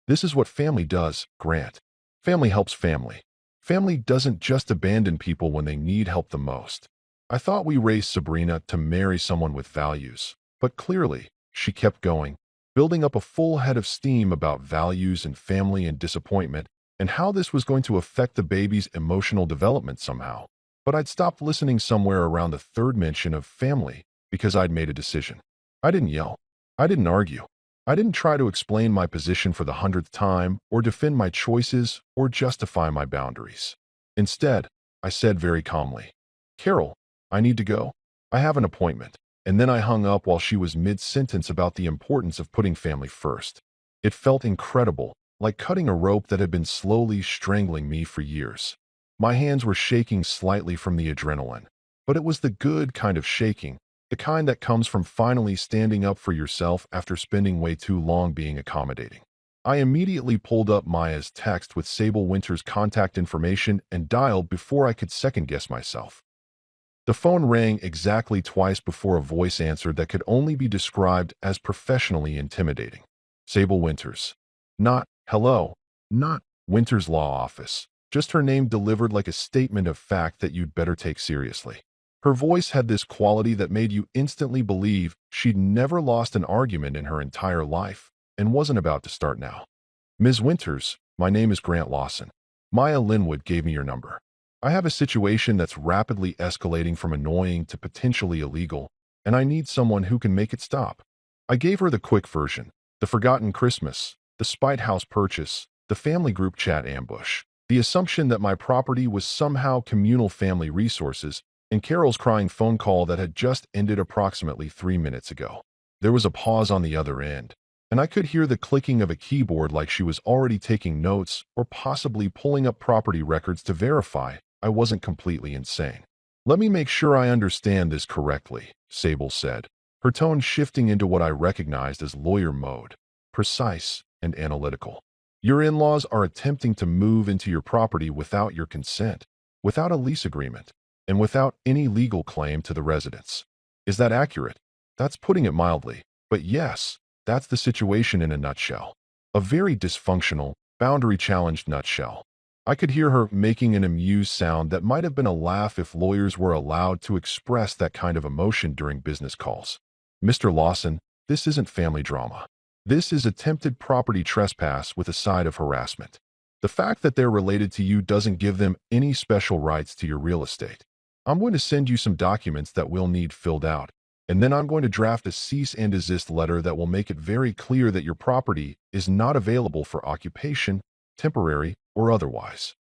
This is what family does, Grant. Family helps family. Family doesn't just abandon people when they need help the most. I thought we raised Sabrina to marry someone with values, but clearly, she kept going, building up a full head of steam about values and family and disappointment and how this was going to affect the baby's emotional development somehow. But I'd stopped listening somewhere around the third mention of family because I'd made a decision. I didn't yell. I didn't argue. I didn't try to explain my position for the 100th time or defend my choices or justify my boundaries. Instead, I said very calmly, Carol, I need to go. I have an appointment. And then I hung up while she was mid-sentence about the importance of putting family first. It felt incredible, like cutting a rope that had been slowly strangling me for years. My hands were shaking slightly from the adrenaline, but it was the good kind of shaking, the kind that comes from finally standing up for yourself after spending way too long being accommodating. I immediately pulled up Maya's text with Sable Winter's contact information and dialed before I could second-guess myself. The phone rang exactly twice before a voice answered that could only be described as professionally intimidating. Sable Winters. Not, hello, not Winters Law Office. Just her name delivered like a statement of fact that you'd better take seriously. Her voice had this quality that made you instantly believe she'd never lost an argument in her entire life and wasn't about to start now. Ms. Winters, my name is Grant Lawson. Maya Linwood gave me your number. I have a situation that's rapidly escalating from annoying to potentially illegal, and I need someone who can make it stop. I gave her the quick version, the forgotten Christmas, the Spite House purchase, the family group chat ambush, the assumption that my property was somehow communal family resources, and Carol's crying phone call that had just ended approximately 3 minutes ago. There was a pause on the other end, and I could hear the clicking of a keyboard like she was already taking notes or possibly pulling up property records to verify I wasn't completely insane. Let me make sure I understand this correctly, Sable said, her tone shifting into what I recognized as lawyer mode, precise and analytical. Your in-laws are attempting to move into your property without your consent, without a lease agreement, and without any legal claim to the residence. Is that accurate? That's putting it mildly, but yes, that's the situation in a nutshell. A very dysfunctional, boundary-challenged nutshell. I could hear her making an amused sound that might have been a laugh if lawyers were allowed to express that kind of emotion during business calls. Mr. Lawson, this isn't family drama. This is attempted property trespass with a side of harassment. The fact that they're related to you doesn't give them any special rights to your real estate. I'm going to send you some documents that we'll need filled out, and then I'm going to draft a cease and desist letter that will make it very clear that your property is not available for occupation, temporary, or otherwise.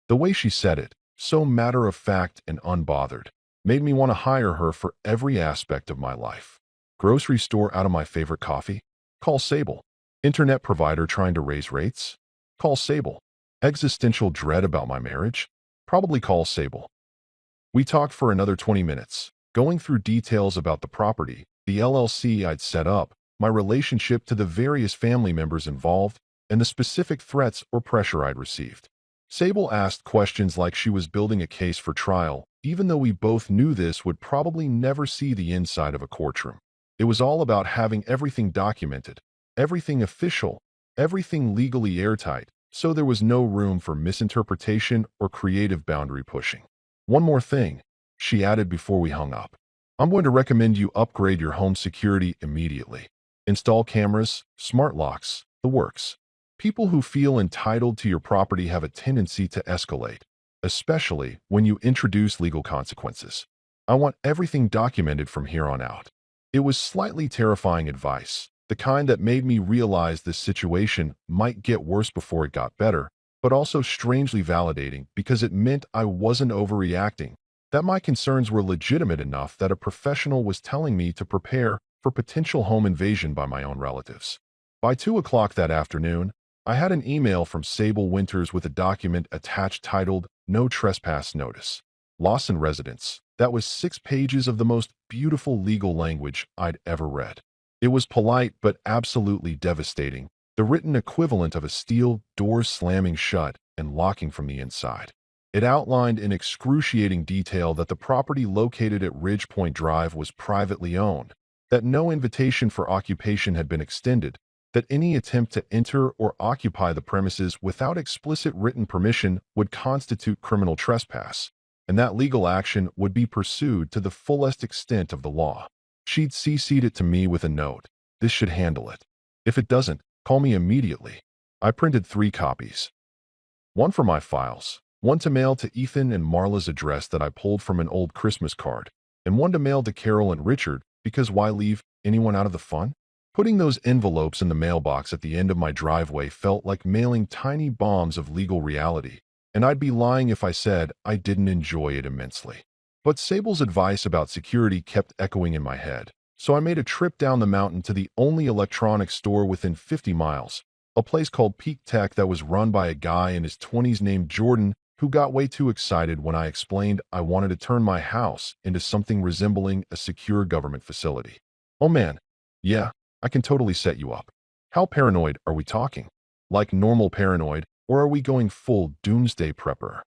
The way she said it, so matter-of-fact and unbothered, made me want to hire her for every aspect of my life. Grocery store out of my favorite coffee? Call Sable. Internet provider trying to raise rates? Call Sable. Existential dread about my marriage? Probably call Sable. We talked for another 20 minutes, going through details about the property, the LLC I'd set up, my relationship to the various family members involved, and the specific threats or pressure I'd received. Sable asked questions like she was building a case for trial, even though we both knew this would probably never see the inside of a courtroom. It was all about having everything documented, everything official, everything legally airtight, so there was no room for misinterpretation or creative boundary pushing. One more thing, she added before we hung up. I'm going to recommend you upgrade your home security immediately. Install cameras, smart locks, the works. People who feel entitled to your property have a tendency to escalate, especially when you introduce legal consequences. I want everything documented from here on out. It was slightly terrifying advice, the kind that made me realize this situation might get worse before it got better, but also strangely validating because it meant I wasn't overreacting, that my concerns were legitimate enough that a professional was telling me to prepare for potential home invasion by my own relatives. By 2 o'clock that afternoon, I had an email from Sable Winters with a document attached titled No Trespass Notice. Lawson Residence. That was 6 pages of the most beautiful legal language I'd ever read. It was polite but absolutely devastating, the written equivalent of a steel door slamming shut and locking from the inside. It outlined in excruciating detail that the property located at Ridge Point Drive was privately owned, that no invitation for occupation had been extended, that any attempt to enter or occupy the premises without explicit written permission would constitute criminal trespass, and that legal action would be pursued to the fullest extent of the law. She'd CC'd it to me with a note. This should handle it. If it doesn't, call me immediately. I printed 3 copies. One for my files, one to mail to Ethan and Marla's address that I pulled from an old Christmas card, and one to mail to Carol and Richard, because why leave anyone out of the fun? Putting those envelopes in the mailbox at the end of my driveway felt like mailing tiny bombs of legal reality, and I'd be lying if I said I didn't enjoy it immensely. But Sable's advice about security kept echoing in my head, so I made a trip down the mountain to the only electronics store within 50 miles, a place called Peak Tech that was run by a guy in his 20s named Jordan who got way too excited when I explained I wanted to turn my house into something resembling a secure government facility. Oh man, yeah, I can totally set you up. How paranoid are we talking? Like normal paranoid, or are we going full doomsday prepper?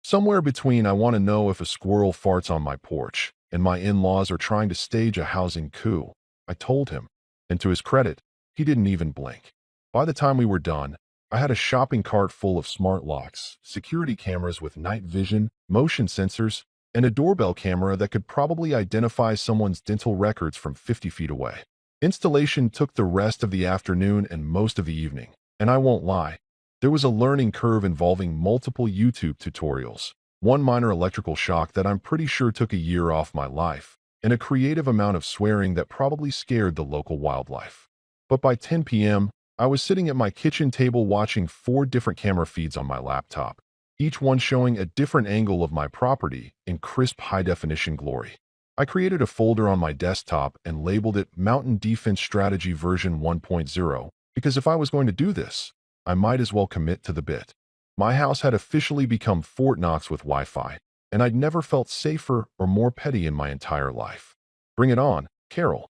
Somewhere between I want to know if a squirrel farts on my porch and my in-laws are trying to stage a housing coup, I told him. And to his credit, he didn't even blink. By the time we were done, I had a shopping cart full of smart locks, security cameras with night vision, motion sensors, and a doorbell camera that could probably identify someone's dental records from 50 feet away. Installation took the rest of the afternoon and most of the evening, and I won't lie, there was a learning curve involving multiple YouTube tutorials, one minor electrical shock that I'm pretty sure took a year off my life, and a creative amount of swearing that probably scared the local wildlife. But by 10 p.m., I was sitting at my kitchen table watching 4 different camera feeds on my laptop, each one showing a different angle of my property in crisp high-definition glory. I created a folder on my desktop and labeled it Mountain Defense Strategy version 1.0 because if I was going to do this, I might as well commit to the bit. My house had officially become Fort Knox with Wi-Fi, and I'd never felt safer or more petty in my entire life. Bring it on, Carol.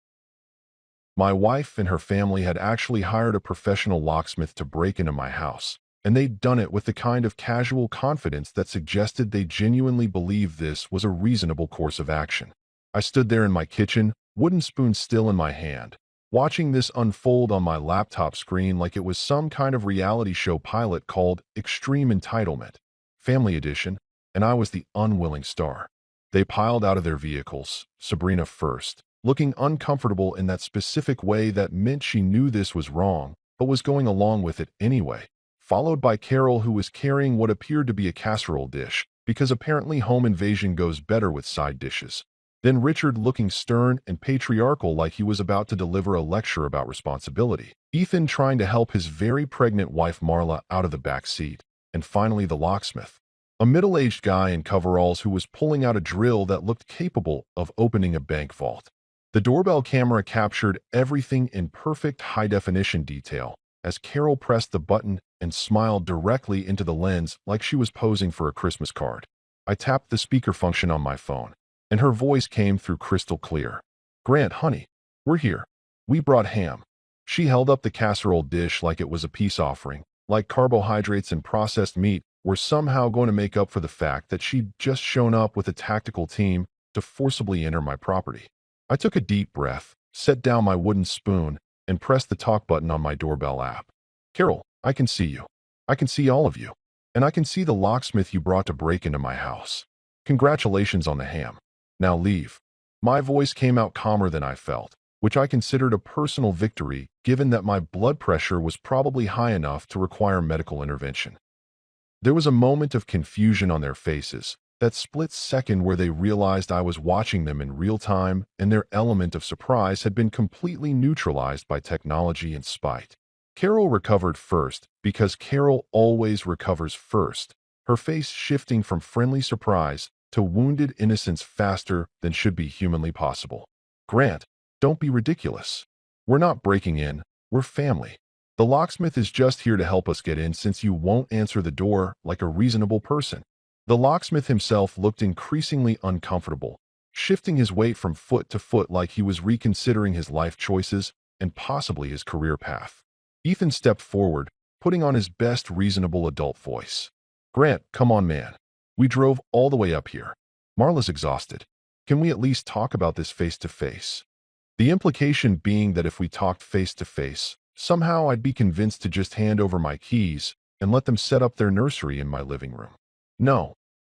My wife and her family had actually hired a professional locksmith to break into my house, and they'd done it with the kind of casual confidence that suggested they genuinely believed this was a reasonable course of action. I stood there in my kitchen, wooden spoon still in my hand, watching this unfold on my laptop screen like it was some kind of reality show pilot called Extreme Entitlement, Family Edition, and I was the unwilling star. They piled out of their vehicles, Sabrina first, looking uncomfortable in that specific way that meant she knew this was wrong, but was going along with it anyway, followed by Carol who was carrying what appeared to be a casserole dish, because apparently home invasion goes better with side dishes. Then Richard looking stern and patriarchal like he was about to deliver a lecture about responsibility. Ethan trying to help his very pregnant wife Marla out of the back seat. And finally the locksmith, a middle-aged guy in coveralls who was pulling out a drill that looked capable of opening a bank vault. The doorbell camera captured everything in perfect high-definition detail as Carol pressed the button and smiled directly into the lens like she was posing for a Christmas card. I tapped the speaker function on my phone, and her voice came through crystal clear. Grant, honey, we're here. We brought ham. She held up the casserole dish like it was a peace offering, like carbohydrates and processed meat were somehow going to make up for the fact that she'd just shown up with a tactical team to forcibly enter my property. I took a deep breath, set down my wooden spoon, and pressed the talk button on my doorbell app. Carol, I can see you. I can see all of you. And I can see the locksmith you brought to break into my house. Congratulations on the ham. Now leave. My voice came out calmer than I felt, which I considered a personal victory given that my blood pressure was probably high enough to require medical intervention. There was a moment of confusion on their faces, that split second where they realized I was watching them in real time and their element of surprise had been completely neutralized by technology and spite. Carol recovered first because Carol always recovers first, her face shifting from friendly surprise to wounded innocence faster than should be humanly possible. Grant, don't be ridiculous. We're not breaking in, we're family. The locksmith is just here to help us get in since you won't answer the door like a reasonable person. The locksmith himself looked increasingly uncomfortable, shifting his weight from foot to foot like he was reconsidering his life choices and possibly his career path. Ethan stepped forward, putting on his best reasonable adult voice. Grant, come on, man. We drove all the way up here. Marla's exhausted. Can we at least talk about this face to face? The implication being that if we talked face to face, somehow I'd be convinced to just hand over my keys and let them set up their nursery in my living room. No,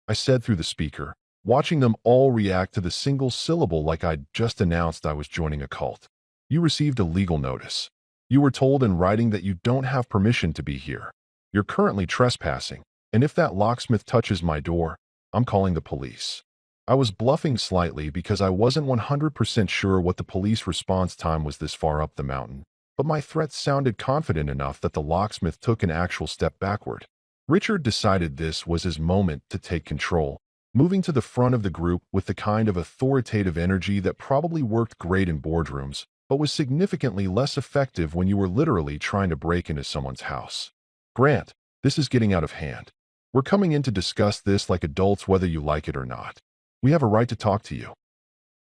I said through the speaker, watching them all react to the single syllable like I'd just announced I was joining a cult. You received a legal notice. You were told in writing that you don't have permission to be here. You're currently trespassing, and if that locksmith touches my door, I'm calling the police. I was bluffing slightly because I wasn't 100% sure what the police response time was this far up the mountain, but my threats sounded confident enough that the locksmith took an actual step backward. Richard decided this was his moment to take control, moving to the front of the group with the kind of authoritative energy that probably worked great in boardrooms, but was significantly less effective when you were literally trying to break into someone's house. Grant, this is getting out of hand. We're coming in to discuss this like adults whether you like it or not. We have a right to talk to you.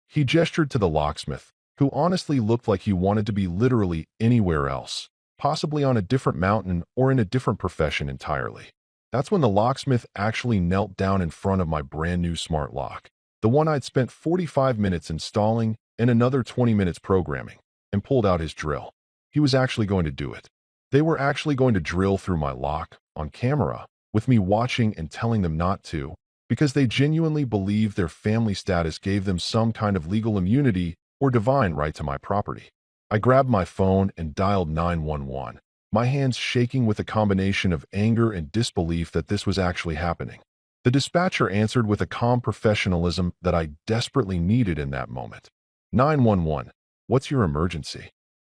He gestured to the locksmith, who honestly looked like he wanted to be literally anywhere else, possibly on a different mountain or in a different profession entirely. That's when the locksmith actually knelt down in front of my brand new smart lock, the one I'd spent 45 minutes installing and another 20 minutes programming, and pulled out his drill. He was actually going to do it. They were actually going to drill through my lock, on camera, with me watching and telling them not to, because they genuinely believed their family status gave them some kind of legal immunity or divine right to my property. I grabbed my phone and dialed 911, my hands shaking with a combination of anger and disbelief that this was actually happening. The dispatcher answered with a calm professionalism that I desperately needed in that moment. 911, what's your emergency?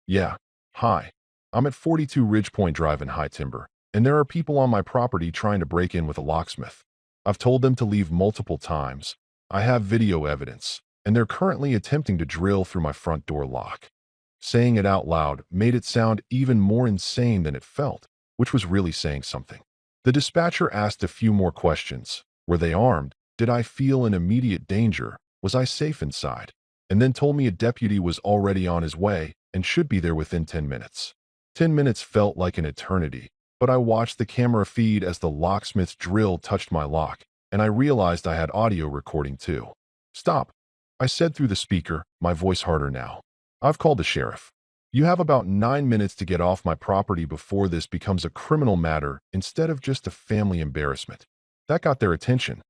Yeah, hi. I'm at 42 Ridgepoint Drive in High Timber, and there are people on my property trying to break in with a locksmith. I've told them to leave multiple times. I have video evidence, and they're currently attempting to drill through my front door lock. Saying it out loud made it sound even more insane than it felt, which was really saying something. The dispatcher asked a few more questions. Were they armed? Did I feel in immediate danger? Was I safe inside? And then told me a deputy was already on his way and should be there within 10 minutes. 10 minutes felt like an eternity, but I watched the camera feed as the locksmith's drill touched my lock, and I realized I had audio recording too. Stop, I said through the speaker, my voice harder now. I've called the sheriff. You have about 9 minutes to get off my property before this becomes a criminal matter instead of just a family embarrassment. That got their attention.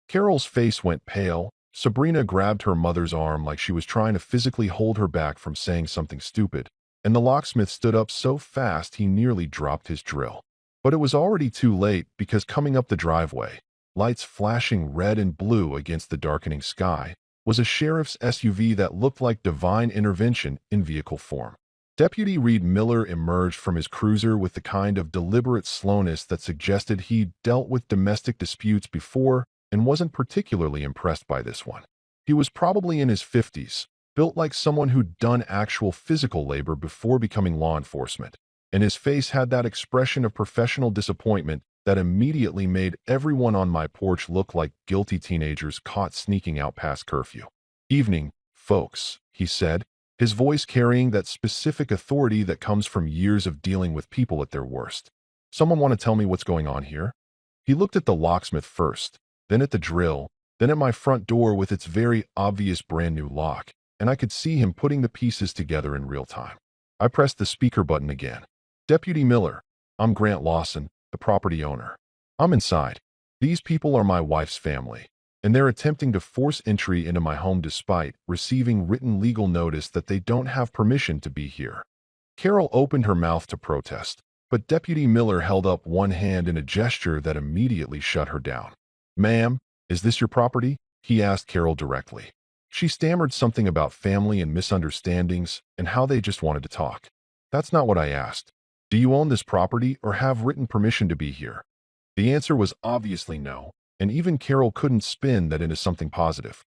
Carol's face went pale. Sabrina grabbed her mother's arm like she was trying to physically hold her back from saying something stupid, and the locksmith stood up so fast he nearly dropped his drill. But it was already too late because coming up the driveway, lights flashing red and blue against the darkening sky, was a sheriff's SUV that looked like divine intervention in vehicle form. Deputy Reed Miller emerged from his cruiser with the kind of deliberate slowness that suggested he'd dealt with domestic disputes before and wasn't particularly impressed by this one. He was probably in his 50s, built like someone who'd done actual physical labor before becoming law enforcement, and his face had that expression of professional disappointment that immediately made everyone on my porch look like guilty teenagers caught sneaking out past curfew. Evening, folks, he said, his voice carrying that specific authority that comes from years of dealing with people at their worst. Someone want to tell me what's going on here? He looked at the locksmith first, then at the drill, then at my front door with its very obvious brand new lock, and I could see him putting the pieces together in real time. I pressed the speaker button again. "Deputy Miller, I'm Grant Lawson, the property owner. I'm inside. These people are my wife's family, and they're attempting to force entry into my home despite receiving written legal notice that they don't have permission to be here." Carol opened her mouth to protest, but Deputy Miller held up one hand in a gesture that immediately shut her down. "Ma'am, is this your property?" he asked Carol directly. She stammered something about family and misunderstandings and how they just wanted to talk. "That's not what I asked. Do you own this property or have written permission to be here?" The answer was obviously no, and even Carol couldn't spin that into something positive.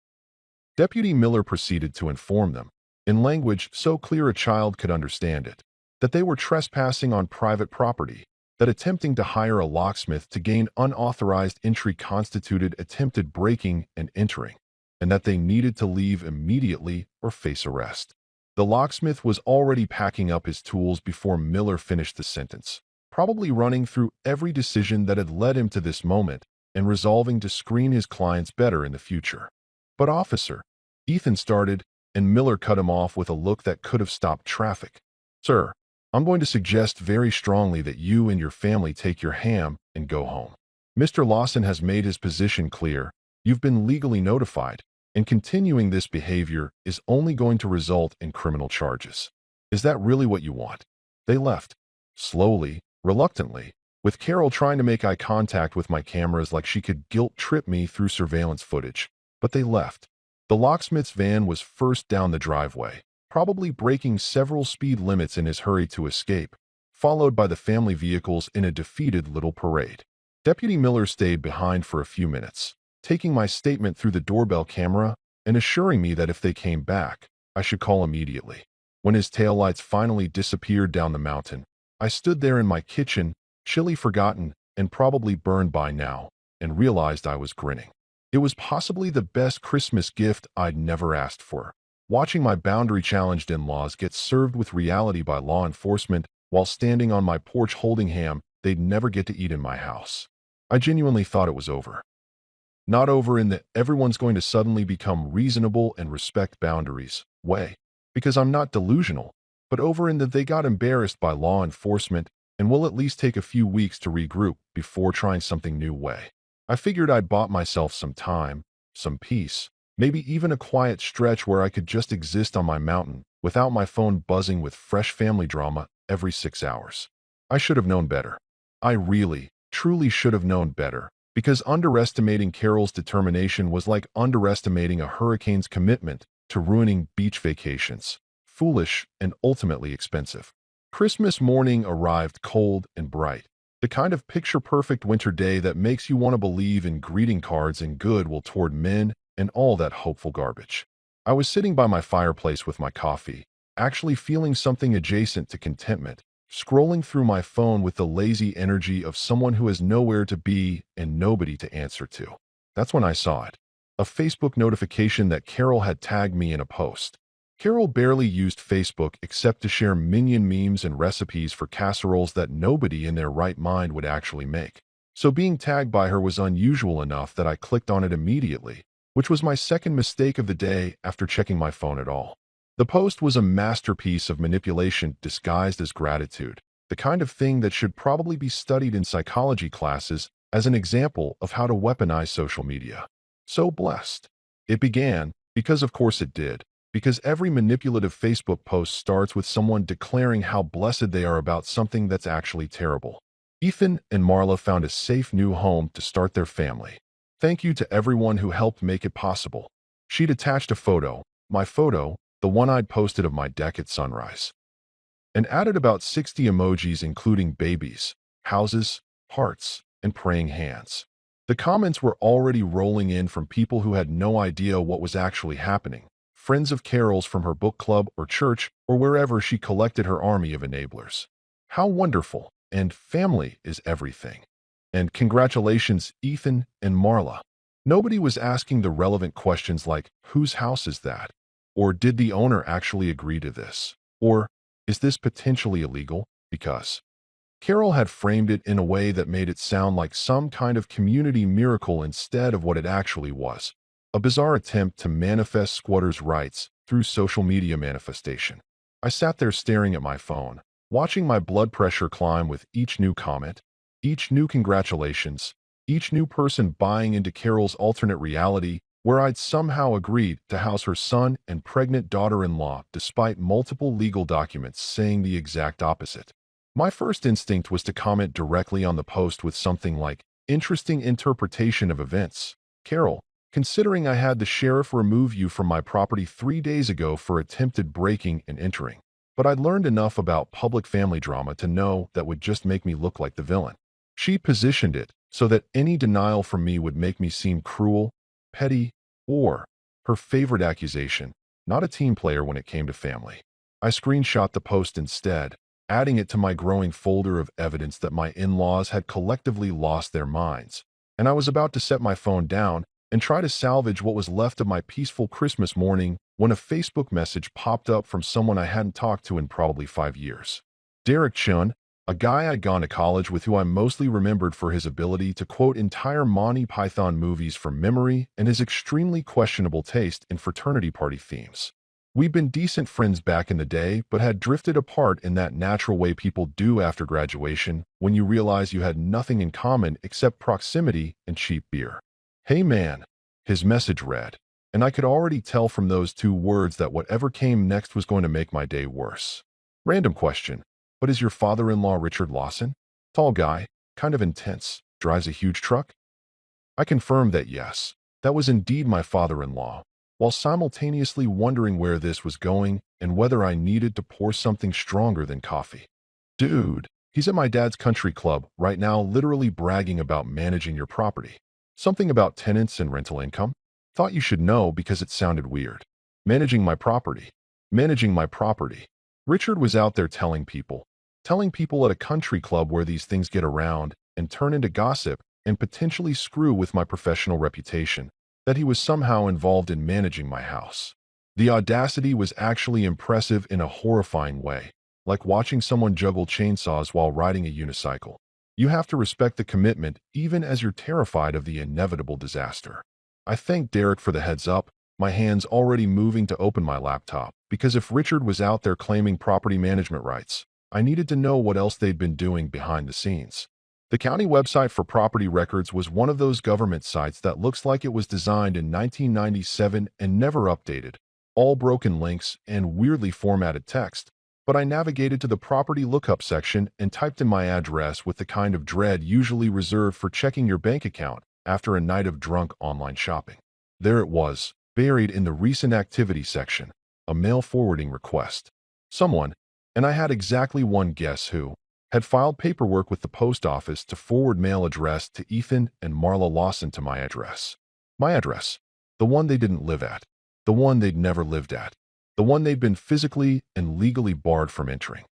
Deputy Miller proceeded to inform them, in language so clear a child could understand it, that they were trespassing on private property, that attempting to hire a locksmith to gain unauthorized entry constituted attempted breaking and entering, and that they needed to leave immediately or face arrest. The locksmith was already packing up his tools before Miller finished the sentence, probably running through every decision that had led him to this moment and resolving to screen his clients better in the future. "But officer," Ethan started, and Miller cut him off with a look that could have stopped traffic. "Sir, I'm going to suggest very strongly that you and your family take your ham and go home. Mr. Lawson has made his position clear. You've been legally notified, and continuing this behavior is only going to result in criminal charges. Is that really what you want?" They left, slowly, reluctantly, with Carol trying to make eye contact with my cameras like she could guilt-trip me through surveillance footage. But they left. The locksmith's van was first down the driveway, probably breaking several speed limits in his hurry to escape, followed by the family vehicles in a defeated little parade. Deputy Miller stayed behind for a few minutes, taking my statement through the doorbell camera and assuring me that if they came back, I should call immediately. When his taillights finally disappeared down the mountain, I stood there in my kitchen, chilly, forgotten, and probably burned by now, and realized I was grinning. It was possibly the best Christmas gift I'd never asked for. Watching my boundary-challenged in-laws get served with reality by law enforcement while standing on my porch holding ham they'd never get to eat in my house. I genuinely thought it was over. Not over in the everyone's going to suddenly become reasonable and respect boundaries way, because I'm not delusional, but over in that they got embarrassed by law enforcement and will at least take a few weeks to regroup before trying something new way. I figured I'd bought myself some time, some peace, maybe even a quiet stretch where I could just exist on my mountain without my phone buzzing with fresh family drama every 6 hours. I should have known better. I really, truly should have known better, because underestimating Carol's determination was like underestimating a hurricane's commitment to ruining beach vacations. Foolish and ultimately expensive. Christmas morning arrived cold and bright. The kind of picture-perfect winter day that makes you want to believe in greeting cards and goodwill toward men and all that hopeful garbage. I was sitting by my fireplace with my coffee, actually feeling something adjacent to contentment, scrolling through my phone with the lazy energy of someone who has nowhere to be and nobody to answer to. That's when I saw it. A Facebook notification that Carol had tagged me in a post. Carol barely used Facebook except to share minion memes and recipes for casseroles that nobody in their right mind would actually make. So being tagged by her was unusual enough that I clicked on it immediately, which was my second mistake of the day after checking my phone at all. The post was a masterpiece of manipulation disguised as gratitude, the kind of thing that should probably be studied in psychology classes as an example of how to weaponize social media. So blessed. It began, because of course it did, because every manipulative Facebook post starts with someone declaring how blessed they are about something that's actually terrible. Ethan and Marla found a safe new home to start their family. Thank you to everyone who helped make it possible. She'd attached a photo, my photo, the one I'd posted of my deck at sunrise, and added about 60 emojis including babies, houses, hearts, and praying hands. The comments were already rolling in from people who had no idea what was actually happening. Friends of Carol's from her book club or church or wherever she collected her army of enablers. How wonderful, and family is everything. And congratulations, Ethan and Marla. Nobody was asking the relevant questions like, whose house is that? Or did the owner actually agree to this? Or is this potentially illegal? Because Carol had framed it in a way that made it sound like some kind of community miracle instead of what it actually was. A bizarre attempt to manifest squatters' rights through social media manifestation. I sat there staring at my phone, watching my blood pressure climb with each new comment, each new congratulations, each new person buying into Carol's alternate reality where I'd somehow agreed to house her son and pregnant daughter-in-law despite multiple legal documents saying the exact opposite. My first instinct was to comment directly on the post with something like, "Interesting interpretation of events. Carol, considering I had the sheriff remove you from my property 3 days ago for attempted breaking and entering. But I'd learned enough about public family drama to know that would just make me look like the villain." She positioned it so that any denial from me would make me seem cruel, petty, or, her favorite accusation, not a team player when it came to family. I screenshot the post instead, adding it to my growing folder of evidence that my in-laws had collectively lost their minds, and I was about to set my phone down and try to salvage what was left of my peaceful Christmas morning when a Facebook message popped up from someone I hadn't talked to in probably 5 years. Derek Chun, a guy I'd gone to college with who I mostly remembered for his ability to quote entire Monty Python movies from memory and his extremely questionable taste in fraternity party themes. We'd been decent friends back in the day, but had drifted apart in that natural way people do after graduation when you realize you had nothing in common except proximity and cheap beer. "Hey man," his message read, and I could already tell from those 2 words that whatever came next was going to make my day worse. Random question, but is your father-in-law Richard Lawson? Tall guy, kind of intense, drives a huge truck? I confirmed that yes, that was indeed my father-in-law, while simultaneously wondering where this was going and whether I needed to pour something stronger than coffee. "Dude, he's at my dad's country club right now literally bragging about managing your property. Something about tenants and rental income? Thought you should know because it sounded weird. Managing my property. Managing my property." Richard was out there telling people at a country club where these things get around and turn into gossip and potentially screw with my professional reputation, that he was somehow involved in managing my house. The audacity was actually impressive in a horrifying way, like watching someone juggle chainsaws while riding a unicycle. You have to respect the commitment even as you're terrified of the inevitable disaster. I thanked Derek for the heads up, my hands already moving to open my laptop, because if Richard was out there claiming property management rights, I needed to know what else they'd been doing behind the scenes. The county website for property records was one of those government sites that looks like it was designed in 1997 and never updated, all broken links and weirdly formatted text. But I navigated to the property lookup section and typed in my address with the kind of dread usually reserved for checking your bank account after a night of drunk online shopping. There it was, buried in the recent activity section, a mail forwarding request. Someone, and I had exactly one guess who, had filed paperwork with the post office to forward mail addressed to Ethan and Marla Lawson to my address. My address. The one they didn't live at. The one they'd never lived at. The one they'd been physically and legally barred from entering.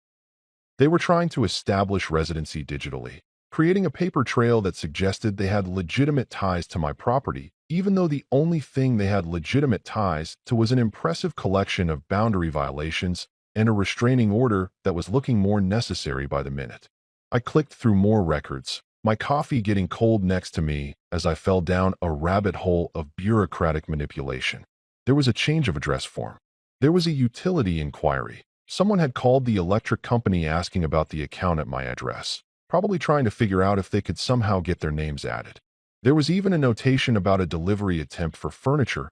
They were trying to establish residency digitally, creating a paper trail that suggested they had legitimate ties to my property, even though the only thing they had legitimate ties to was an impressive collection of boundary violations and a restraining order that was looking more necessary by the minute. I clicked through more records, my coffee getting cold next to me as I fell down a rabbit hole of bureaucratic manipulation. There was a change of address form. There was a utility inquiry. Someone had called the electric company asking about the account at my address, probably trying to figure out if they could somehow get their names added. There was even a notation about a delivery attempt for furniture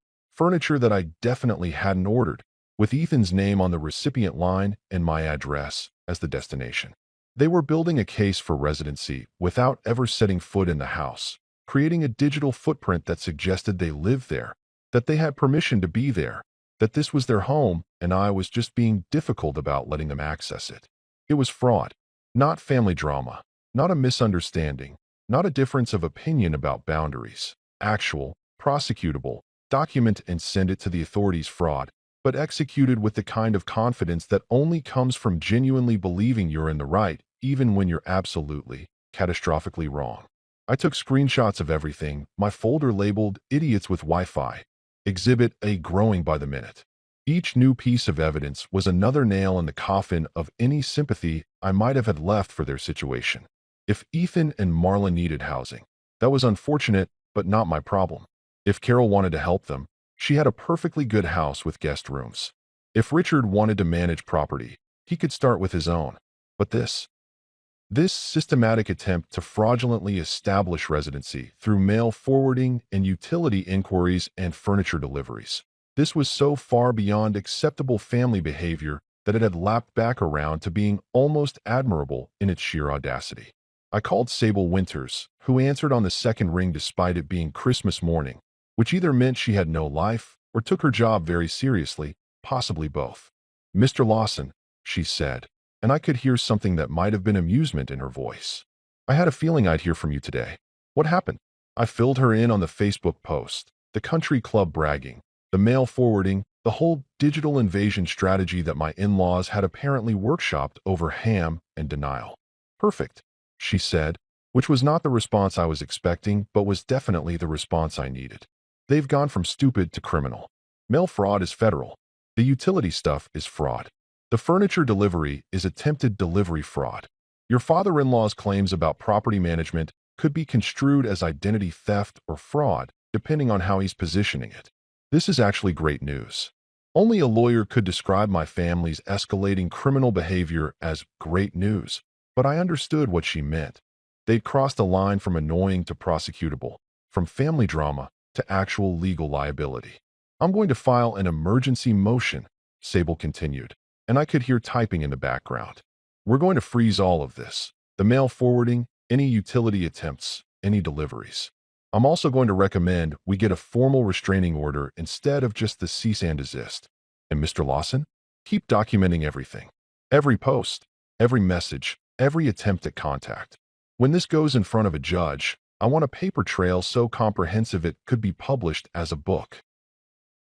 that I definitely hadn't ordered, with Ethan's name on the recipient line and my address as the destination. They were building a case for residency without ever setting foot in the house, creating a digital footprint that suggested they lived there, that they had permission to be there, that this was their home, and I was just being difficult about letting them access it. It was fraud, not family drama, not a misunderstanding, not a difference of opinion about boundaries. Actual, prosecutable, document and send it to the authorities fraud, but executed with the kind of confidence that only comes from genuinely believing you're in the right, even when you're absolutely, catastrophically wrong. I took screenshots of everything, my folder labeled Idiots with Wi-Fi. Exhibit A growing by the minute. Each new piece of evidence was another nail in the coffin of any sympathy I might have had left for their situation. If Ethan and Marla needed housing, that was unfortunate, but not my problem. If Carol wanted to help them, she had a perfectly good house with guest rooms. If Richard wanted to manage property, he could start with his own. But this systematic attempt to fraudulently establish residency through mail forwarding and utility inquiries and furniture deliveries. This was so far beyond acceptable family behavior that it had lapped back around to being almost admirable in its sheer audacity. I called Sable Winters, who answered on the second ring despite it being Christmas morning, which either meant she had no life or took her job very seriously, possibly both. "Mr. Lawson," she said, and I could hear something that might have been amusement in her voice. "I had a feeling I'd hear from you today. What happened?" I filled her in on the Facebook post, the country club bragging, the mail forwarding, the whole digital invasion strategy that my in-laws had apparently workshopped over ham and denial. "Perfect," she said, which was not the response I was expecting, but was definitely the response I needed. "They've gone from stupid to criminal. Mail fraud is federal. The utility stuff is fraud. The furniture delivery is attempted delivery fraud. Your father-in-law's claims about property management could be construed as identity theft or fraud, depending on how he's positioning it. This is actually great news. Only a lawyer could describe my family's escalating criminal behavior as great news, but I understood what she meant. They'd crossed a line from annoying to prosecutable, from family drama to actual legal liability. "I'm going to file an emergency motion," Sable continued, and I could hear typing in the background. "We're going to freeze all of this. The mail forwarding, any utility attempts, any deliveries. I'm also going to recommend we get a formal restraining order instead of just the cease and desist. And Mr. Lawson, keep documenting everything. Every post, every message, every attempt at contact. When this goes in front of a judge, I want a paper trail so comprehensive it could be published as a book."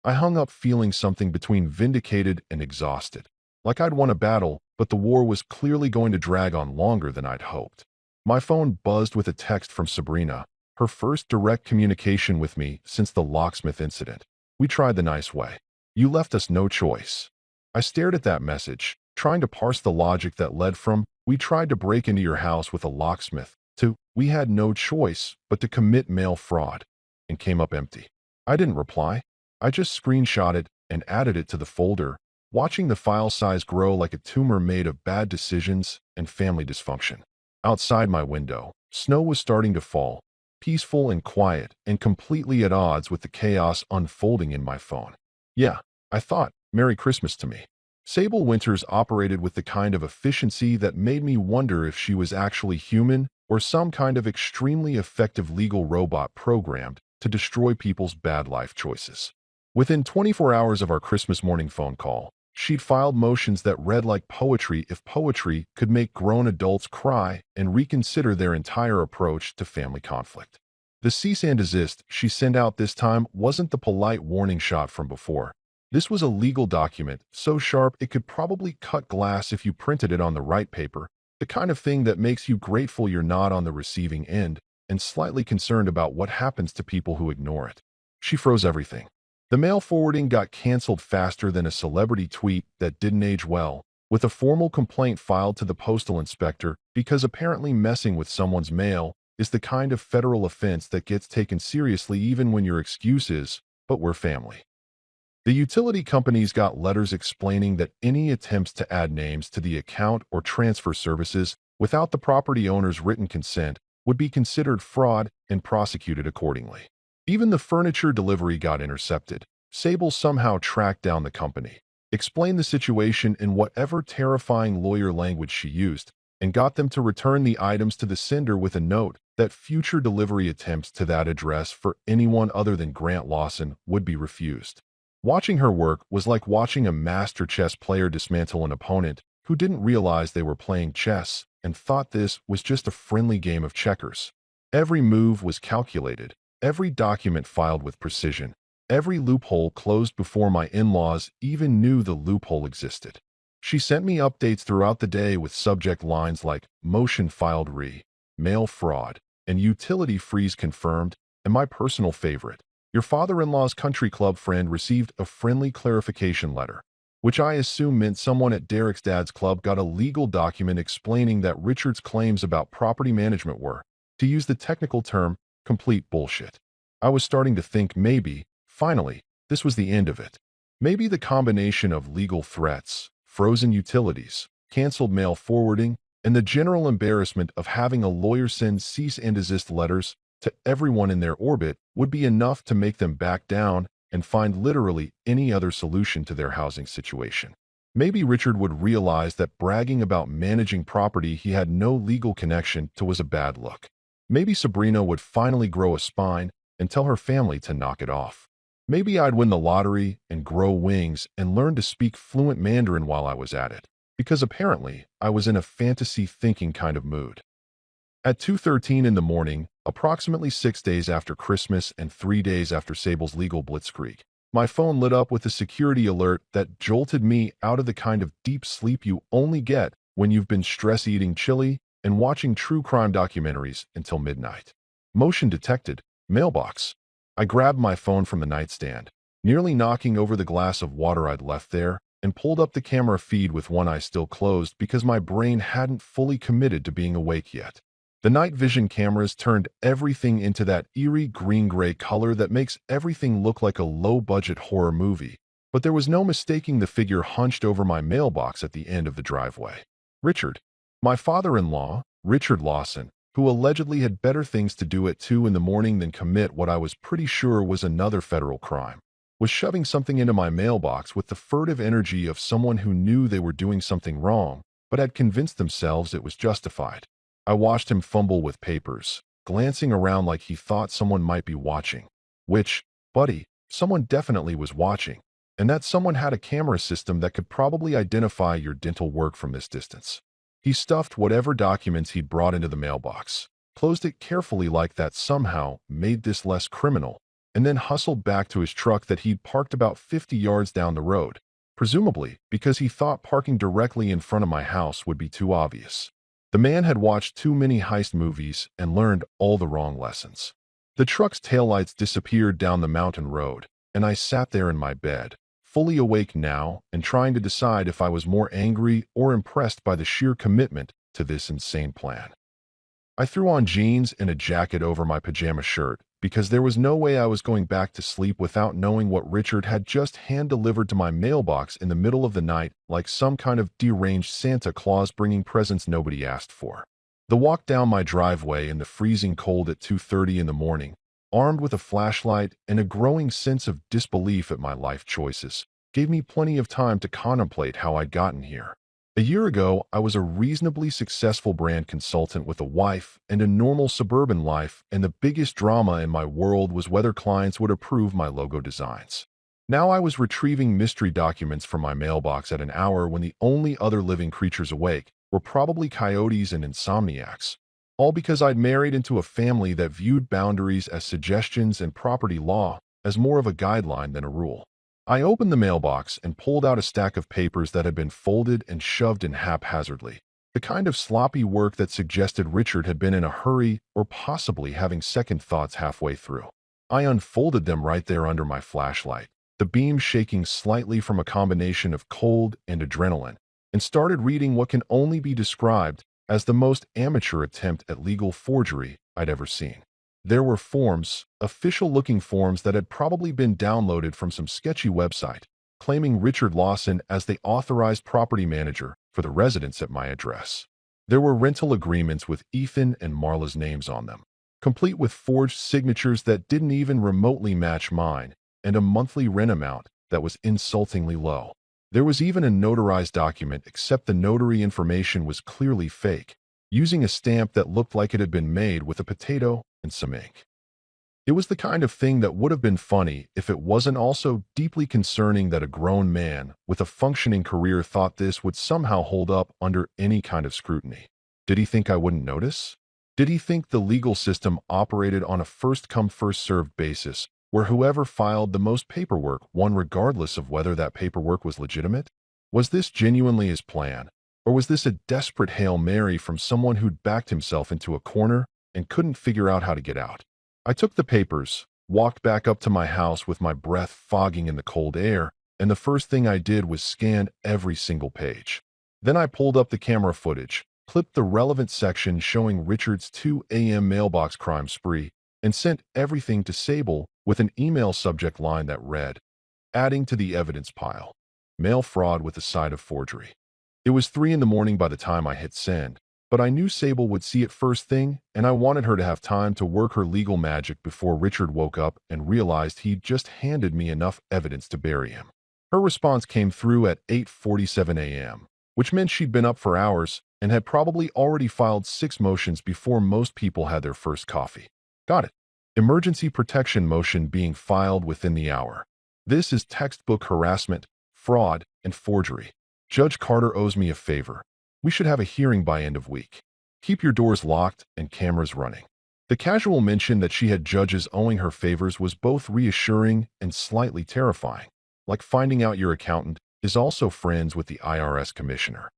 I hung up feeling something between vindicated and exhausted. Like I'd won a battle, but the war was clearly going to drag on longer than I'd hoped. My phone buzzed with a text from Sabrina, her first direct communication with me since the locksmith incident. "We tried the nice way. You left us no choice." I stared at that message, trying to parse the logic that led from "we tried to break into your house with a locksmith" to "we had no choice but to commit mail fraud," and came up empty. I didn't reply. I just screenshot it and added it to the folder, watching the file size grow like a tumor made of bad decisions and family dysfunction. Outside my window, snow was starting to fall, peaceful and quiet and completely at odds with the chaos unfolding in my phone. Yeah, I thought, Merry Christmas to me. Sable Winters operated with the kind of efficiency that made me wonder if she was actually human or some kind of extremely effective legal robot programmed to destroy people's bad life choices. Within 24 hours of our Christmas morning phone call, she'd filed motions that read like poetry if poetry could make grown adults cry and reconsider their entire approach to family conflict. The cease and desist she sent out this time wasn't the polite warning shot from before. This was a legal document, so sharp it could probably cut glass if you printed it on the right paper, the kind of thing that makes you grateful you're not on the receiving end and slightly concerned about what happens to people who ignore it. She froze everything. The mail forwarding got canceled faster than a celebrity tweet that didn't age well, with a formal complaint filed to the postal inspector because apparently messing with someone's mail is the kind of federal offense that gets taken seriously even when your excuse is, "but we're family." The utility companies got letters explaining that any attempts to add names to the account or transfer services without the property owner's written consent would be considered fraud and prosecuted accordingly. Even the furniture delivery got intercepted. Sable somehow tracked down the company, explained the situation in whatever terrifying lawyer language she used, and got them to return the items to the sender with a note that future delivery attempts to that address for anyone other than Grant Lawson would be refused. Watching her work was like watching a master chess player dismantle an opponent who didn't realize they were playing chess and thought this was just a friendly game of checkers. Every move was calculated, every document filed with precision, every loophole closed before my in-laws even knew the loophole existed. She sent me updates throughout the day with subject lines like "motion filed re," "mail fraud," and "utility freeze confirmed," and my personal favorite, Your father-in-law's country club friend received a friendly clarification letter, which I assume meant someone at Derek's dad's club got a legal document explaining that Richard's claims about property management were, to use the technical term, complete bullshit. I was starting to think maybe, finally, this was the end of it. Maybe the combination of legal threats, frozen utilities, canceled mail forwarding, and the general embarrassment of having a lawyer send cease and desist letters to everyone in their orbit would be enough to make them back down and find literally any other solution to their housing situation. Maybe Richard would realize that bragging about managing property he had no legal connection to was a bad look. Maybe Sabrina would finally grow a spine and tell her family to knock it off. Maybe I'd win the lottery and grow wings and learn to speak fluent Mandarin while I was at it, because apparently I was in a fantasy thinking kind of mood. At 2:13 in the morning, approximately 6 days after Christmas and 3 days after Sable's legal blitzkrieg, my phone lit up with a security alert that jolted me out of the kind of deep sleep you only get when you've been stress-eating chili and watching true crime documentaries until midnight. Motion detected. Mailbox. I grabbed my phone from the nightstand, nearly knocking over the glass of water I'd left there, and pulled up the camera feed with one eye still closed because my brain hadn't fully committed to being awake yet. The night vision cameras turned everything into that eerie green-gray color that makes everything look like a low-budget horror movie, but there was no mistaking the figure hunched over my mailbox at the end of the driveway. Richard, my father-in-law, Richard Lawson, who allegedly had better things to do at 2 in the morning than commit what I was pretty sure was another federal crime, was shoving something into my mailbox with the furtive energy of someone who knew they were doing something wrong, but had convinced themselves it was justified. I watched him fumble with papers, glancing around like he thought someone might be watching. Which, buddy, someone definitely was watching, and that someone had a camera system that could probably identify your dental work from this distance. He stuffed whatever documents he'd brought into the mailbox, closed it carefully like that somehow made this less criminal, and then hustled back to his truck that he'd parked about 50 yards down the road, presumably because he thought parking directly in front of my house would be too obvious. The man had watched too many heist movies and learned all the wrong lessons. The truck's taillights disappeared down the mountain road, and I sat there in my bed, fully awake now and trying to decide if I was more angry or impressed by the sheer commitment to this insane plan. I threw on jeans and a jacket over my pajama shirt because there was no way I was going back to sleep without knowing what Richard had just hand-delivered to my mailbox in the middle of the night like some kind of deranged Santa Claus bringing presents nobody asked for. The walk down my driveway in the freezing cold at 2:30 in the morning, armed with a flashlight and a growing sense of disbelief at my life choices, gave me plenty of time to contemplate how I'd gotten here. A year ago, I was a reasonably successful brand consultant with a wife and a normal suburban life, and the biggest drama in my world was whether clients would approve my logo designs. Now I was retrieving mystery documents from my mailbox at an hour when the only other living creatures awake were probably coyotes and insomniacs, all because I'd married into a family that viewed boundaries as suggestions and property law as more of a guideline than a rule. I opened the mailbox and pulled out a stack of papers that had been folded and shoved in haphazardly, the kind of sloppy work that suggested Richard had been in a hurry or possibly having second thoughts halfway through. I unfolded them right there under my flashlight, the beam shaking slightly from a combination of cold and adrenaline, and started reading what can only be described as the most amateur attempt at legal forgery I'd ever seen. There were forms, official-looking forms that had probably been downloaded from some sketchy website, claiming Richard Lawson as the authorized property manager for the residents at my address. There were rental agreements with Ethan and Marla's names on them, complete with forged signatures that didn't even remotely match mine, and a monthly rent amount that was insultingly low. There was even a notarized document, except the notary information was clearly fake, using a stamp that looked like it had been made with a potato and some ink. It was the kind of thing that would have been funny if it wasn't also deeply concerning that a grown man with a functioning career thought this would somehow hold up under any kind of scrutiny. Did he think I wouldn't notice? Did he think the legal system operated on a first-come, first-served basis, where whoever filed the most paperwork won regardless of whether that paperwork was legitimate? Was this genuinely his plan, or was this a desperate Hail Mary from someone who'd backed himself into a corner and couldn't figure out how to get out? I took the papers, walked back up to my house with my breath fogging in the cold air, and the first thing I did was scan every single page. Then I pulled up the camera footage, clipped the relevant section showing Richard's 2 a.m. mailbox crime spree, and sent everything to Sable with an email subject line that read, "Adding to the evidence pile. Mail fraud with a side of forgery." It was 3 in the morning by the time I hit send, but I knew Sable would see it first thing, and I wanted her to have time to work her legal magic before Richard woke up and realized he'd just handed me enough evidence to bury him. Her response came through at 8:47 a.m., which meant she'd been up for hours and had probably already filed 6 motions before most people had their first coffee. Got it. Emergency protection motion being filed within the hour. This is textbook harassment, fraud, and forgery. Judge Carter owes me a favor. We should have a hearing by end of week. Keep your doors locked and cameras running. The casual mention that she had judges owing her favors was both reassuring and slightly terrifying, like finding out your accountant is also friends with the IRS commissioner.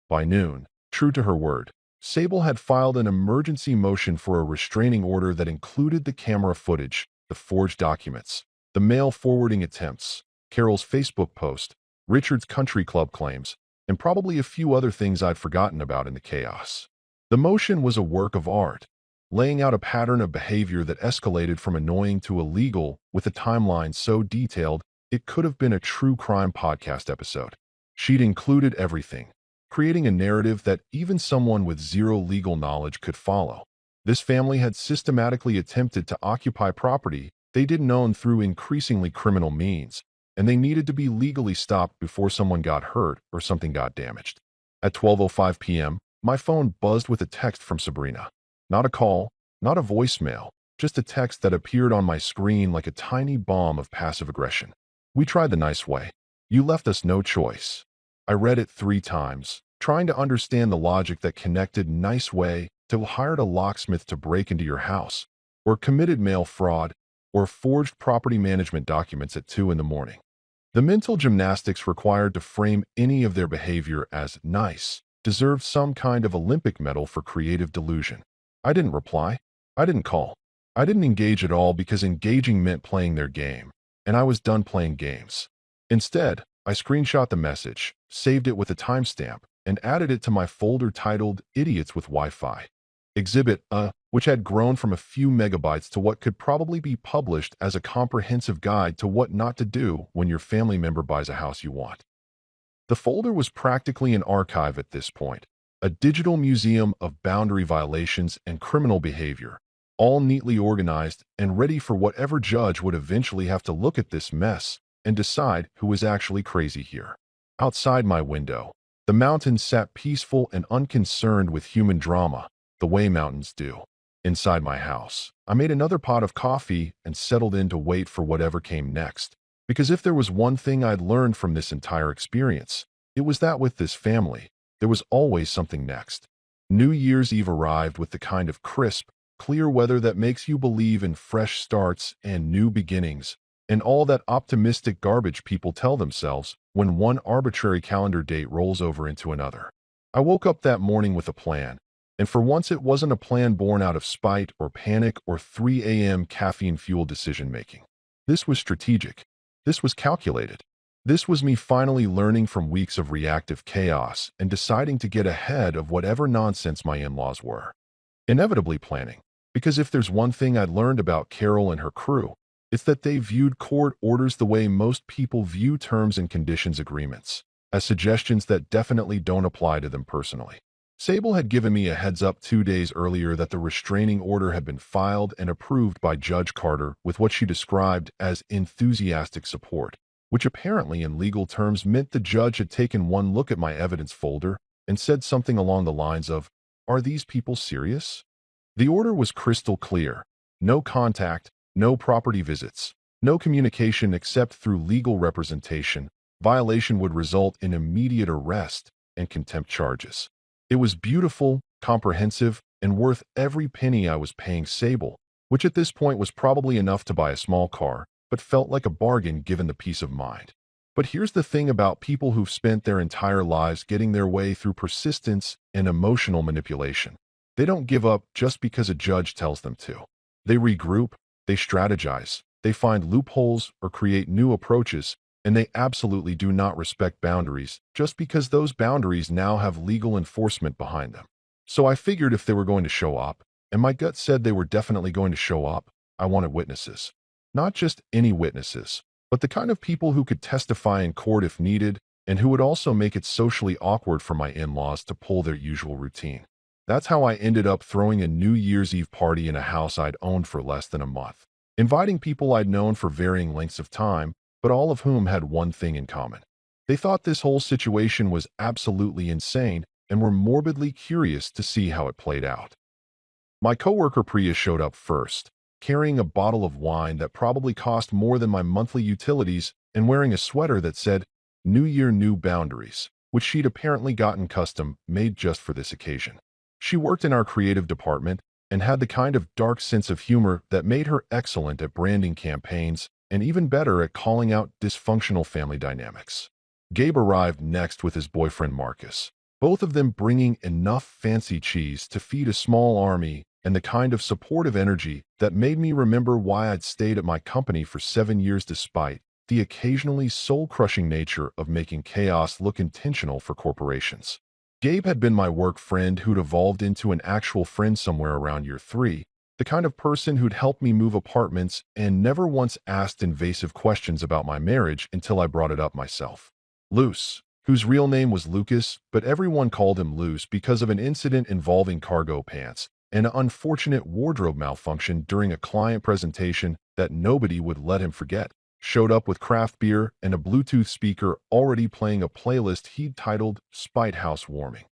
By noon, true to her word, Sable had filed an emergency motion for a restraining order that included the camera footage, the forged documents, the mail forwarding attempts, Carol's Facebook post, Richard's country club claims, and probably a few other things I'd forgotten about in the chaos. The motion was a work of art, laying out a pattern of behavior that escalated from annoying to illegal with a timeline so detailed it could have been a true crime podcast episode. She'd included everything, creating a narrative that even someone with zero legal knowledge could follow. This family had systematically attempted to occupy property they didn't own through increasingly criminal means, and they needed to be legally stopped before someone got hurt or something got damaged. At 12:05 p.m., my phone buzzed with a text from Sabrina. Not a call, not a voicemail, just a text that appeared on my screen like a tiny bomb of passive aggression. "We tried the nice way. You left us no choice." I read it 3 times, trying to understand the logic that connected nice way to hired a locksmith to break into your house, or committed mail fraud, or forged property management documents at 2 in the morning. The mental gymnastics required to frame any of their behavior as nice deserved some kind of Olympic medal for creative delusion. I didn't reply. I didn't call. I didn't engage at all because engaging meant playing their game, and I was done playing games. Instead, I screenshot the message, saved it with a timestamp, and added it to my folder titled Idiots with Wi-Fi. Exhibit A, which had grown from a few megabytes to what could probably be published as a comprehensive guide to what not to do when your family member buys a house you want. The folder was practically an archive at this point, a digital museum of boundary violations and criminal behavior, all neatly organized and ready for whatever judge would eventually have to look at this mess and decide who was actually crazy here. Outside my window, the mountains sat peaceful and unconcerned with human drama, the way mountains do. Inside my house, I made another pot of coffee and settled in to wait for whatever came next. Because if there was one thing I'd learned from this entire experience, it was that with this family, there was always something next. New Year's Eve arrived with the kind of crisp, clear weather that makes you believe in fresh starts and new beginnings, and all that optimistic garbage people tell themselves when one arbitrary calendar date rolls over into another. I woke up that morning with a plan, and for once it wasn't a plan born out of spite or panic or 3 a.m. caffeine-fueled decision-making. This was strategic. This was calculated. This was me finally learning from weeks of reactive chaos and deciding to get ahead of whatever nonsense my in-laws were. Inevitably planning, because if there's one thing I'd learned about Carol and her crew, it's that they viewed court orders the way most people view terms and conditions agreements, as suggestions that definitely don't apply to them personally. Sable had given me a heads up 2 days earlier that the restraining order had been filed and approved by Judge Carter with what she described as enthusiastic support, which apparently in legal terms meant the judge had taken one look at my evidence folder and said something along the lines of, "Are these people serious?" The order was crystal clear. No contact, no property visits, no communication except through legal representation. Violation would result in immediate arrest and contempt charges. It was beautiful, comprehensive, and worth every penny I was paying Sable, which at this point was probably enough to buy a small car, but felt like a bargain given the peace of mind. But here's the thing about people who've spent their entire lives getting their way through persistence and emotional manipulation. They don't give up just because a judge tells them to. They regroup, They strategize, they find loopholes or create new approaches, and they absolutely do not respect boundaries just because those boundaries now have legal enforcement behind them. So I figured if they were going to show up, and my gut said they were definitely going to show up, I wanted witnesses. Not just any witnesses, but the kind of people who could testify in court if needed, and who would also make it socially awkward for my in-laws to pull their usual routine. That's how I ended up throwing a New Year's Eve party in a house I'd owned for less than a month, inviting people I'd known for varying lengths of time, but all of whom had one thing in common. They thought this whole situation was absolutely insane and were morbidly curious to see how it played out. My coworker Priya showed up first, carrying a bottle of wine that probably cost more than my monthly utilities and wearing a sweater that said, "New Year, New Boundaries," which she'd apparently gotten custom made just for this occasion. She worked in our creative department and had the kind of dark sense of humor that made her excellent at branding campaigns and even better at calling out dysfunctional family dynamics. Gabe arrived next with his boyfriend Marcus, both of them bringing enough fancy cheese to feed a small army and the kind of supportive energy that made me remember why I'd stayed at my company for 7 years despite the occasionally soul-crushing nature of making chaos look intentional for corporations. Gabe had been my work friend who'd evolved into an actual friend somewhere around year 3, the kind of person who'd helped me move apartments and never once asked invasive questions about my marriage until I brought it up myself. Luce, whose real name was Lucas, but everyone called him Luce because of an incident involving cargo pants and an unfortunate wardrobe malfunction during a client presentation that nobody would let him forget, showed up with craft beer and a Bluetooth speaker already playing a playlist he'd titled Spite House Warming.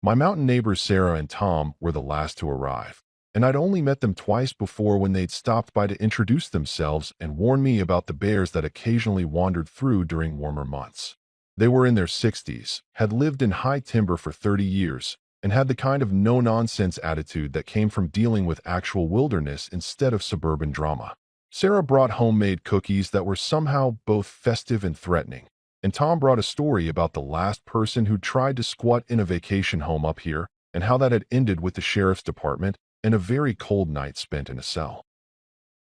My mountain neighbors Sarah and Tom were the last to arrive, and I'd only met them twice before when they'd stopped by to introduce themselves and warn me about the bears that occasionally wandered through during warmer months. They were in their 60s, had lived in high timber for 30 years, and had the kind of no-nonsense attitude that came from dealing with actual wilderness instead of suburban drama. Sarah brought homemade cookies that were somehow both festive and threatening, and Tom brought a story about the last person who tried to squat in a vacation home up here and how that had ended with the sheriff's department and a very cold night spent in a cell.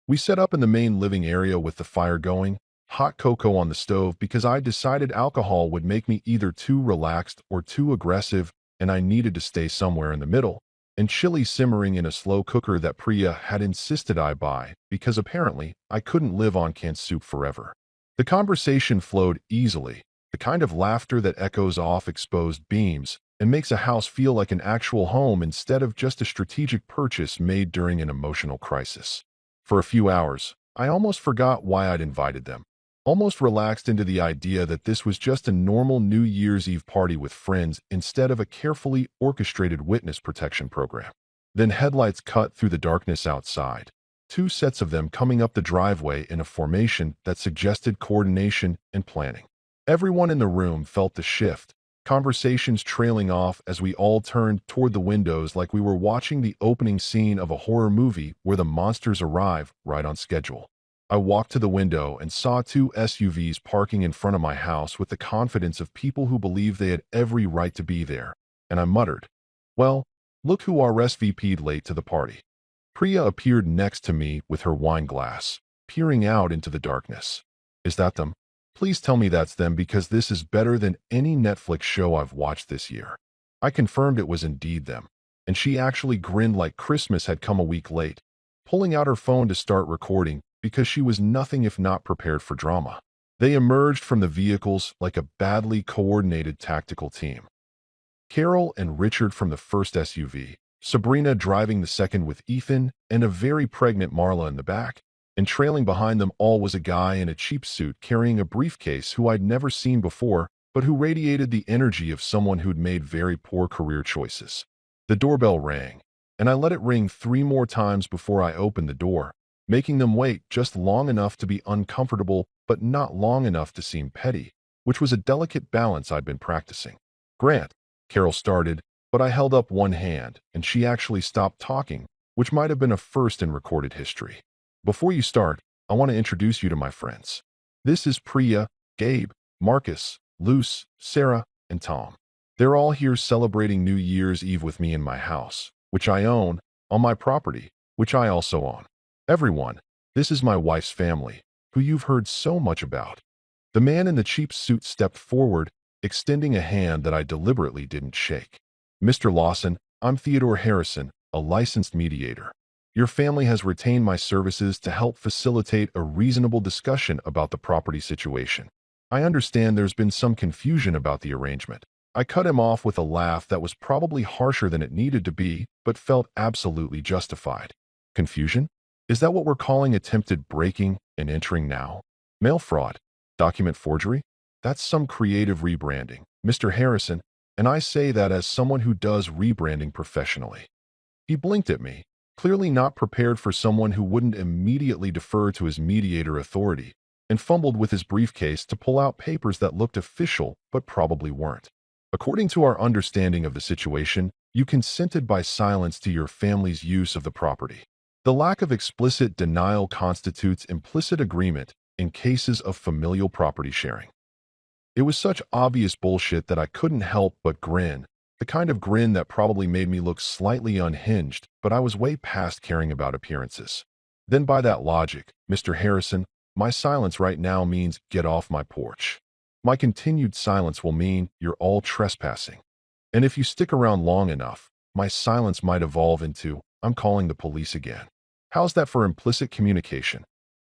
We set up in the main living area with the fire going, hot cocoa on the stove because I decided alcohol would make me either too relaxed or too aggressive, and I needed to stay somewhere in the middle, and chili simmering in a slow cooker that Priya had insisted I buy because apparently I couldn't live on canned soup forever. The conversation flowed easily, the kind of laughter that echoes off exposed beams and makes a house feel like an actual home instead of just a strategic purchase made during an emotional crisis. For a few hours, I almost forgot why I'd invited them. Almost relaxed into the idea that this was just a normal New Year's Eve party with friends instead of a carefully orchestrated witness protection program. Then headlights cut through the darkness outside, 2 sets of them coming up the driveway in a formation that suggested coordination and planning. Everyone in the room felt the shift, conversations trailing off as we all turned toward the windows like we were watching the opening scene of a horror movie where the monsters arrive right on schedule. I walked to the window and saw 2 SUVs parking in front of my house with the confidence of people who believed they had every right to be there, and I muttered, "Well, look who RSVP'd late to the party." Priya appeared next to me with her wine glass, peering out into the darkness. "Is that them? Please tell me that's them because this is better than any Netflix show I've watched this year." I confirmed it was indeed them, and she actually grinned like Christmas had come a week late, pulling out her phone to start recording because she was nothing if not prepared for drama. They emerged from the vehicles like a badly coordinated tactical team. Carol and Richard from the first SUV, Sabrina driving the second with Ethan, and a very pregnant Marla in the back, and trailing behind them all was a guy in a cheap suit carrying a briefcase who I'd never seen before, but who radiated the energy of someone who'd made very poor career choices. The doorbell rang, and I let it ring 3 more times before I opened the door, making them wait just long enough to be uncomfortable but not long enough to seem petty, which was a delicate balance I'd been practicing. "Grant," Carol started, but I held up one hand, and she actually stopped talking, which might have been a first in recorded history. "Before you start, I want to introduce you to my friends. This is Priya, Gabe, Marcus, Luce, Sarah, and Tom. They're all here celebrating New Year's Eve with me in my house, which I own, on my property, which I also own. Everyone, This is my wife's family, who you've heard so much about." The man in the cheap suit stepped forward, extending a hand that I deliberately didn't shake. "Mr. Lawson, I'm Theodore Harrison, a licensed mediator. Your family has retained my services to help facilitate a reasonable discussion about the property situation. I understand there's been some confusion about the arrangement." I cut him off with a laugh that was probably harsher than it needed to be, but felt absolutely justified. Confusion? Is that what we're calling attempted breaking and entering now? Mail fraud? Document forgery? That's some creative rebranding, Mr. Harrison, and I say that as someone who does rebranding professionally. He blinked at me, clearly not prepared for someone who wouldn't immediately defer to his mediator authority, and fumbled with his briefcase to pull out papers that looked official but probably weren't. "According to our understanding of the situation, you consented by silence to your family's use of the property. The lack of explicit denial constitutes implicit agreement in cases of familial property sharing." It was such obvious bullshit that I couldn't help but grin, the kind of grin that probably made me look slightly unhinged, but I was way past caring about appearances. "Then by that logic, Mr. Harrison, my silence right now means get off my porch. My continued silence will mean you're all trespassing. And if you stick around long enough, my silence might evolve into, I'm calling the police again. How's that for implicit communication?"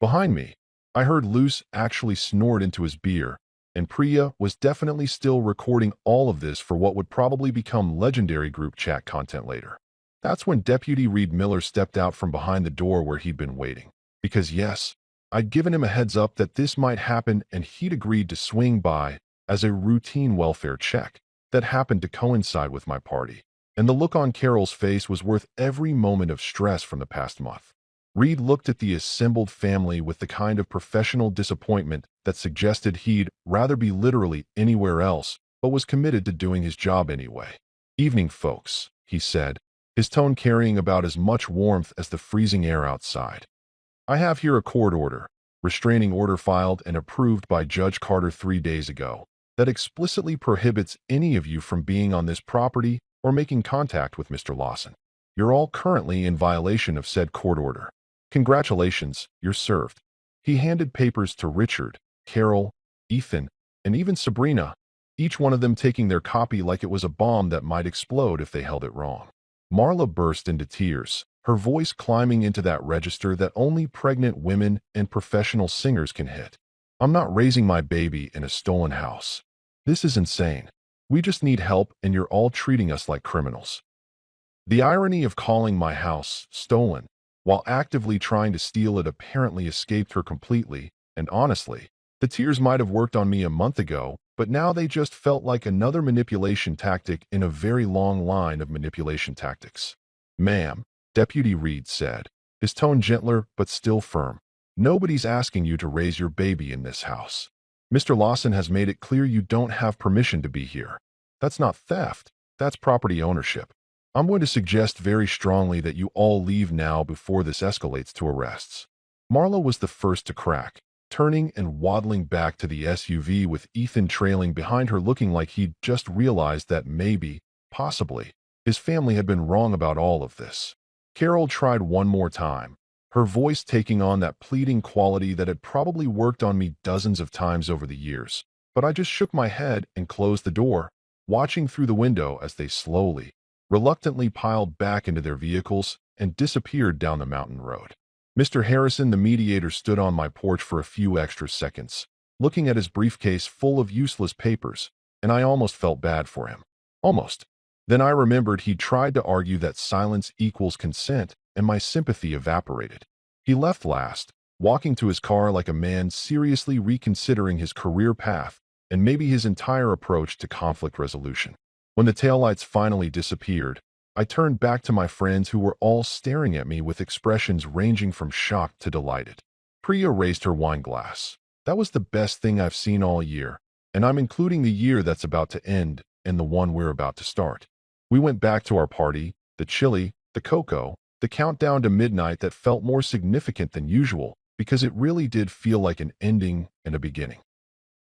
Behind me, I heard Luce actually snort into his beer, and Priya was definitely still recording all of this for what would probably become legendary group chat content later. That's when Deputy Reed Miller stepped out from behind the door where he'd been waiting. Because yes, I'd given him a heads up that this might happen, and he'd agreed to swing by as a routine welfare check that happened to coincide with my party. And the look on Carol's face was worth every moment of stress from the past month. Reed looked at the assembled family with the kind of professional disappointment that suggested he'd rather be literally anywhere else, but was committed to doing his job anyway. "Evening, folks," he said, his tone carrying about as much warmth as the freezing air outside. "I have here a court order, restraining order filed and approved by Judge Carter 3 days ago, that explicitly prohibits any of you from being on this property or making contact with Mr. Lawson. You're all currently in violation of said court order. Congratulations, you're served." He handed papers to Richard, Carol, Ethan, and even Sabrina, each one of them taking their copy like it was a bomb that might explode if they held it wrong. Marla burst into tears, her voice climbing into that register that only pregnant women and professional singers can hit. "I'm not raising my baby in a stolen house. This is insane. We just need help, and you're all treating us like criminals." The irony of calling my house stolen while actively trying to steal it apparently escaped her completely, and honestly, the tears might have worked on me a month ago, but now they just felt like another manipulation tactic in a very long line of manipulation tactics. "Ma'am," Deputy Reed said, his tone gentler but still firm, "nobody's asking you to raise your baby in this house. Mr. Lawson has made it clear you don't have permission to be here. That's not theft, that's property ownership. I'm going to suggest very strongly that you all leave now before this escalates to arrests." Marla was the first to crack, turning and waddling back to the SUV with Ethan trailing behind her, looking like he'd just realized that maybe, possibly, his family had been wrong about all of this. Carol tried one more time, her voice taking on that pleading quality that had probably worked on me dozens of times over the years, but I just shook my head and closed the door, watching through the window as they slowly, reluctantly piled back into their vehicles and disappeared down the mountain road. Mr. Harrison, the mediator, stood on my porch for a few extra seconds, looking at his briefcase full of useless papers, and I almost felt bad for him. Almost. Then I remembered he'd tried to argue that silence equals consent, and my sympathy evaporated. He left last, walking to his car like a man seriously reconsidering his career path and maybe his entire approach to conflict resolution. When the taillights finally disappeared, I turned back to my friends who were all staring at me with expressions ranging from shocked to delighted. Priya raised her wine glass. "That was the best thing I've seen all year, and I'm including the year that's about to end and the one we're about to start." We went back to our party, the chili, the cocoa, the countdown to midnight that felt more significant than usual because it really did feel like an ending and a beginning.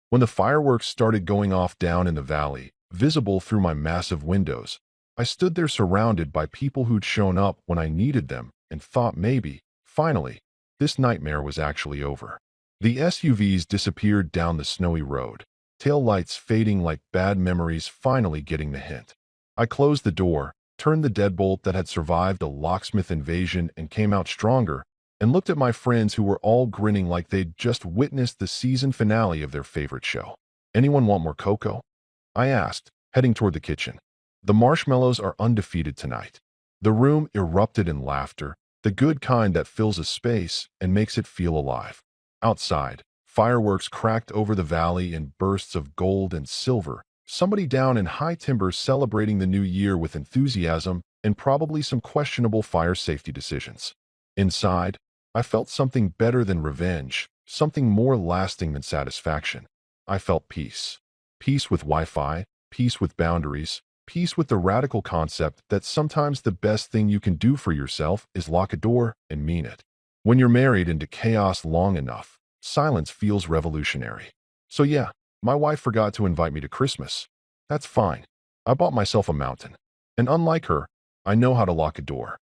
When the fireworks started going off down in the valley, visible through my massive windows, I stood there surrounded by people who'd shown up when I needed them and thought maybe, finally, this nightmare was actually over. The SUVs disappeared down the snowy road, tail lights fading like bad memories finally getting the hint. I closed the door, turned the deadbolt that had survived a locksmith invasion and came out stronger, and looked at my friends who were all grinning like they'd just witnessed the season finale of their favorite show. "Anyone want more cocoa?" I asked, heading toward the kitchen. The marshmallows are undefeated tonight. The room erupted in laughter, the good kind that fills a space and makes it feel alive. Outside, fireworks cracked over the valley in bursts of gold and silver, somebody down in high timber celebrating the new year with enthusiasm and probably some questionable fire safety decisions. Inside, I felt something better than revenge, something more lasting than satisfaction. I felt peace. Peace with Wi-Fi, peace with boundaries, peace with the radical concept that sometimes the best thing you can do for yourself is lock a door and mean it. When you're married into chaos long enough, silence feels revolutionary. So yeah, my wife forgot to invite me to Christmas. That's fine. I bought myself a mountain. And unlike her, I know how to lock a door.